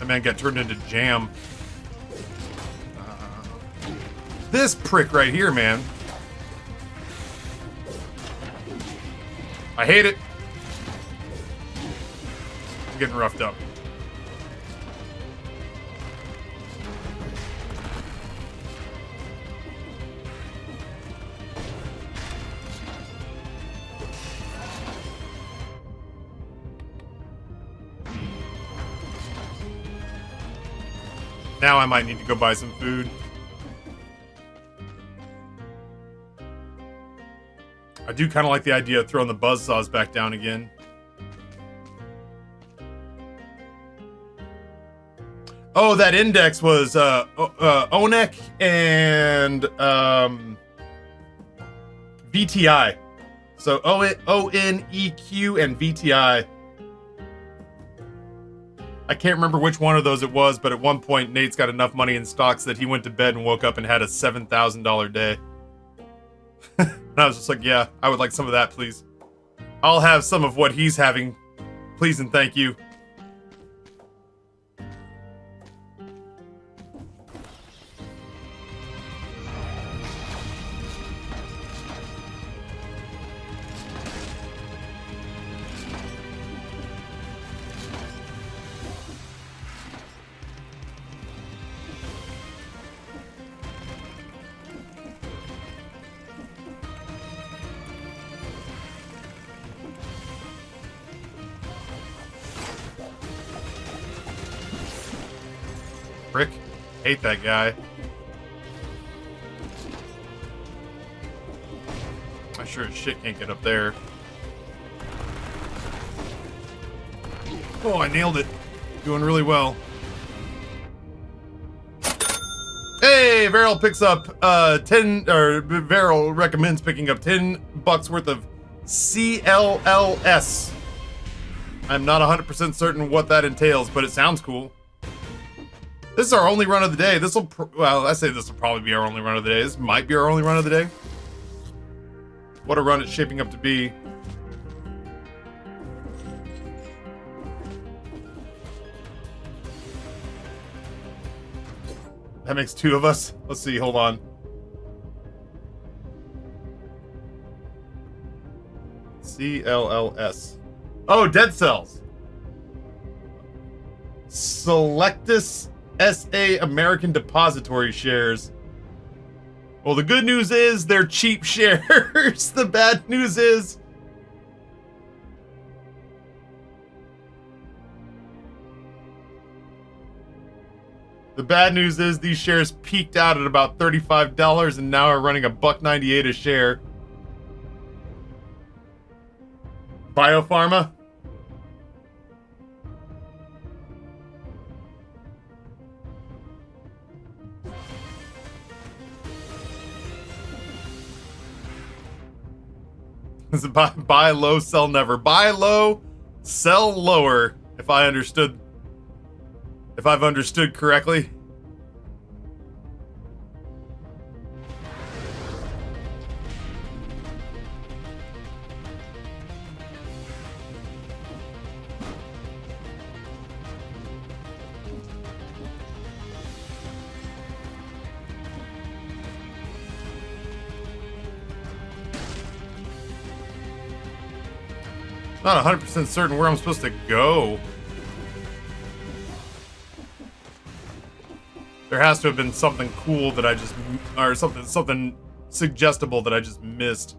That man got turned into jam. This prick right here, man. I hate it. Getting roughed up. Now I might need to go buy some food. I do kind of like the idea of throwing the buzzsaws back down again. Oh, that index was ONEC and VTI. So ONEQ and VTI. I can't remember which one of those it was, but at one point Nate's got enough money in stocks that he went to bed and woke up and had a $7,000 day. And I was just like, yeah, I would like some of that, please. I'll have some of what he's having, please and thank you. Frick. Hate that guy. I sure as shit can't get up there. Oh, I nailed it. Doing really well. Hey, Varel picks up 10, or Varel recommends picking up $10 worth of CLLS. I'm not 100% certain what that entails, but it sounds cool. This is our only run of the day. Well, I say this will probably be our only run of the day. This might be our only run of the day. What a run it's shaping up to be. That makes 2 of us. Let's see, hold on. CLLS. Oh, Dead Cells. Selectus SA American Depository shares. Well, the good news is they're cheap shares. The bad news is these shares peaked out at about $35 and now are running $1.98 a share. Biopharma. Is it buy low, sell never? Buy low, sell lower. If I've understood correctly. Not 100% certain where I'm supposed to go. There has to have been something cool that I just, or something suggestible that I just missed.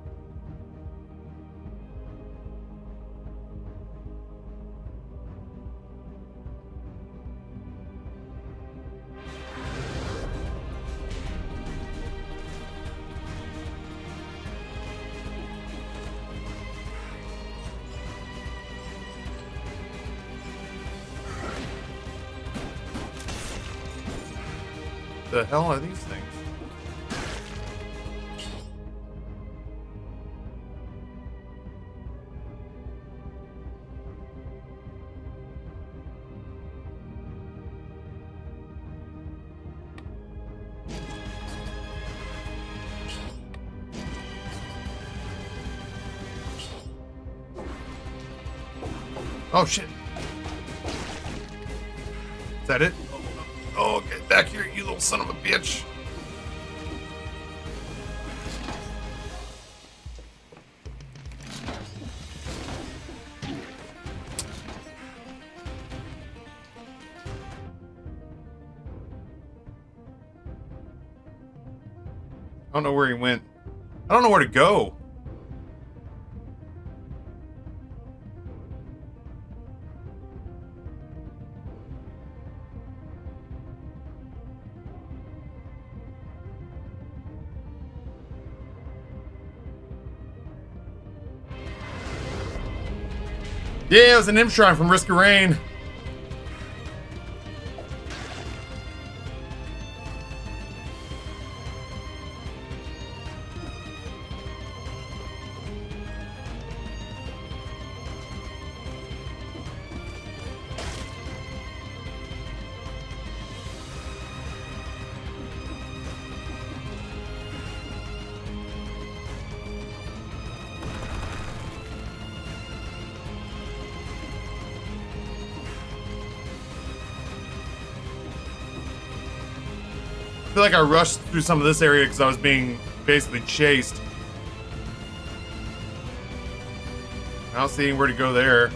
The hell are these things? Oh shit. Is that it? Oh, get back here, you little son of a bitch. I don't know where he went. I don't know where to go. Yeah, it was an imp shrine from Risk of Rain. I feel like I rushed through some of this area because I was being basically chased. I don't see anywhere to go there.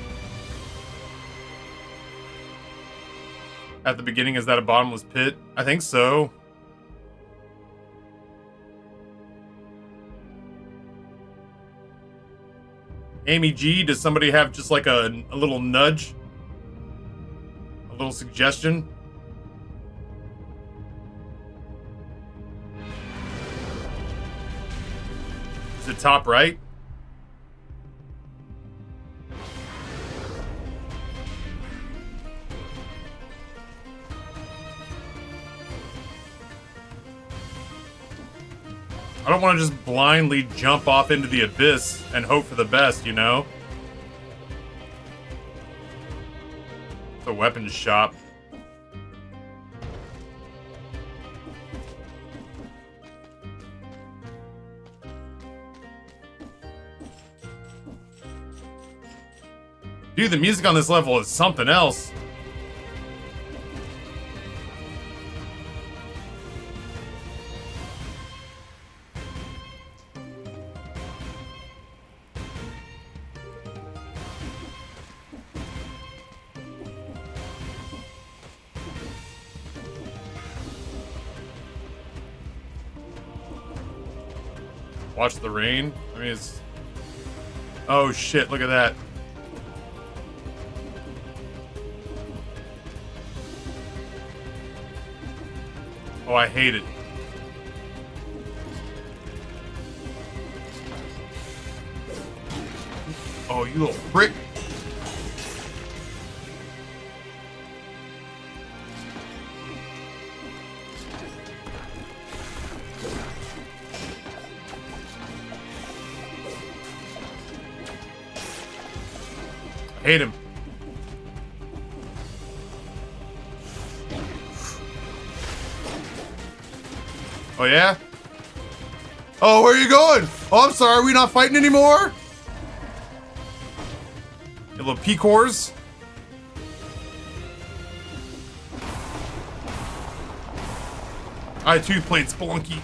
At the beginning, is that a bottomless pit? I think so. Amy G, does somebody have just like a little nudge? A little suggestion? Is it top right? I don't want to just blindly jump off into the abyss and hope for the best, you know? It's a weapons shop. Dude, the music on this level is something else. Watch the rain. I mean, it's... Oh shit, look at that. Oh, I hate it. Oh, you little prick. Hate him. Oh, yeah? Oh, where are you going? Oh, I'm sorry. Are we not fighting anymore? You little P-cores. I too played Spelunky.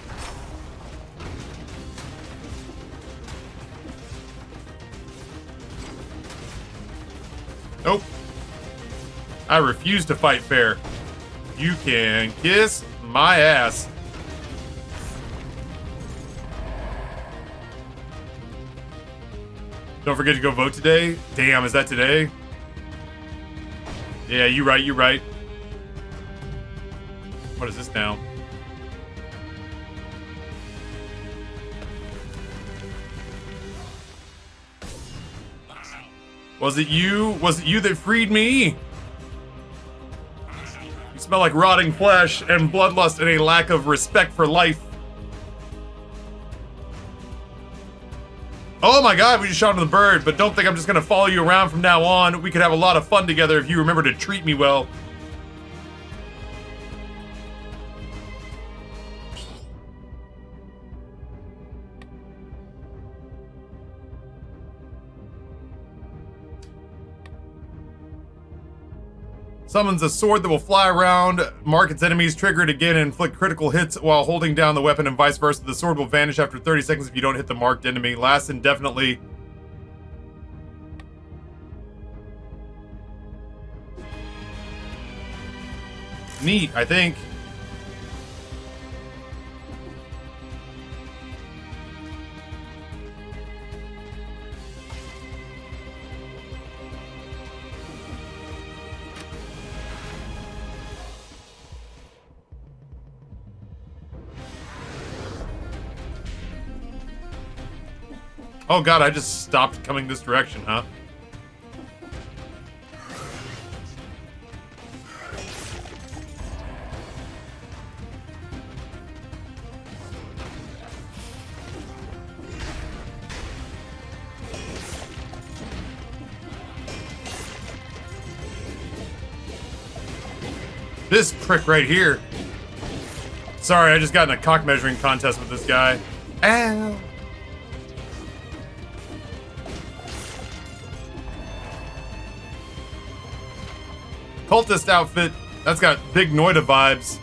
Nope. I refuse to fight fair. You can kiss my ass. Don't forget to go vote today. Damn, is that today? Yeah, you right, you right. What is this now? Was it you? Was it you that freed me? You smell like rotting flesh and bloodlust and a lack of respect for life. Oh my god, we just shot him the bird, but don't think I'm just gonna follow you around from now on. We could have a lot of fun together if you remember to treat me well. Summons a sword that will fly around, mark its enemies, trigger it again, and inflict critical hits while holding down the weapon and vice versa. The sword will vanish after 30 seconds if you don't hit the marked enemy. Lasts indefinitely. Neat, I think. Oh god, I just stopped coming this direction, huh? This prick right here. Sorry, I just got in a cock measuring contest with this guy. Ow. Cultist outfit. That's got big Noida vibes.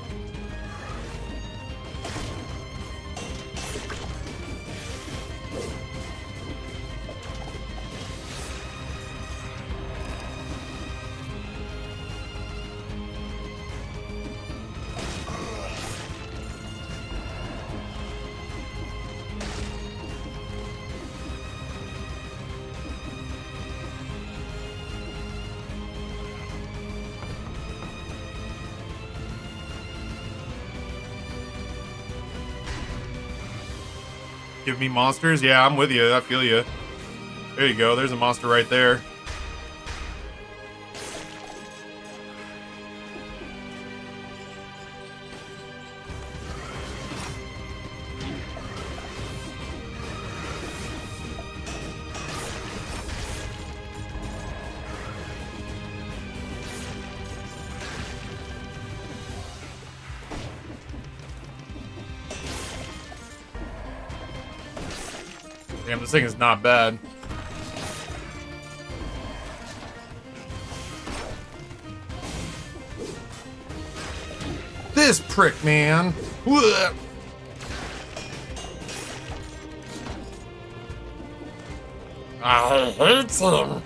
Give me monsters? Yeah, I'm with you. I feel you. There you go. There's a monster right there. Damn, this thing is not bad. this prick, man. Ugh. I hate him.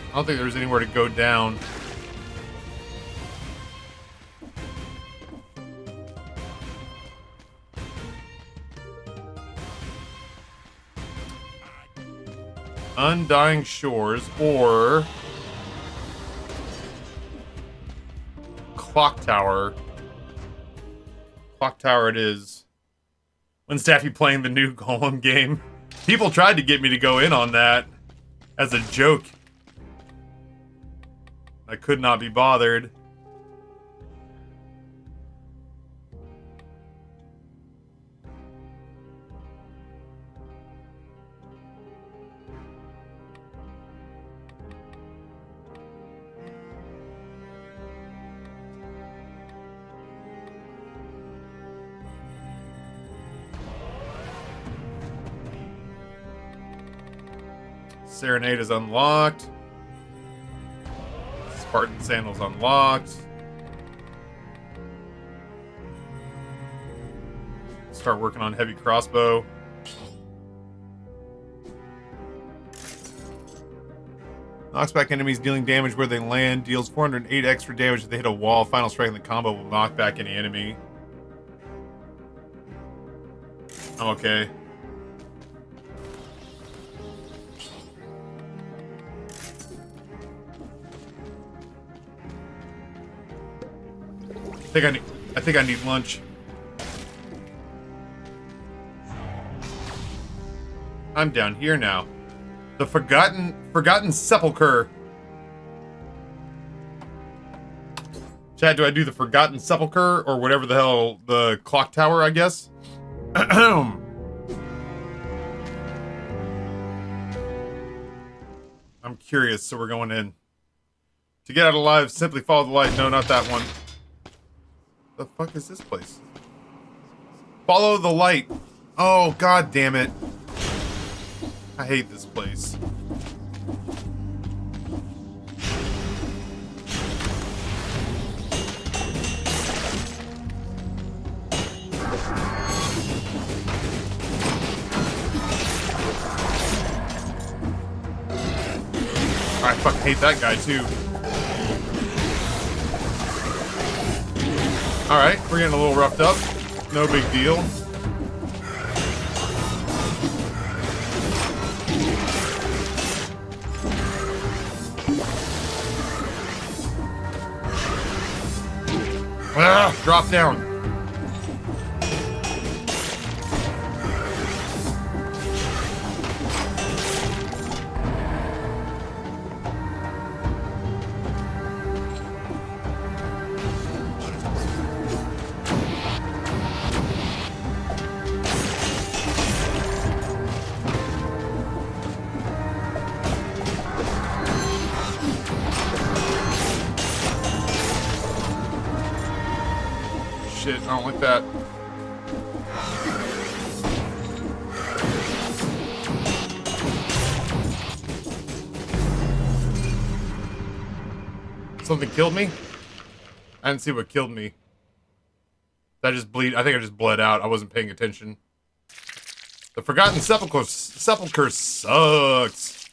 I don't think there's anywhere to go down. Undying Shores or Clock Tower. Clock Tower it is. When's Taffy playing the new Golem game? People tried to get me to go in on that as a joke. I could not be bothered. Serenade is unlocked. Spartan Sandals unlocked. Start working on heavy crossbow. Knocks back enemies dealing damage where they land. Deals 408 extra damage if they hit a wall. Final strike in the combo will knock back any enemy. I'm okay. I think I need lunch. I'm down here now. The Forgotten Sepulchre. Chad, do I do the Forgotten Sepulchre or whatever the hell, the clock tower, I guess? I'm curious, so we're going in. To get out alive, simply follow the light. No, not that one. The fuck is this place? Follow the light. Oh, god damn it. I hate this place. I fucking hate that guy too. Alright, we're getting a little roughed up. No big deal. Ah, drop down. Shit, I don't like that. Something killed me? I didn't see what killed me. Did I just bleed? I think I just bled out. I wasn't paying attention. The Forgotten Sepulchre sucks.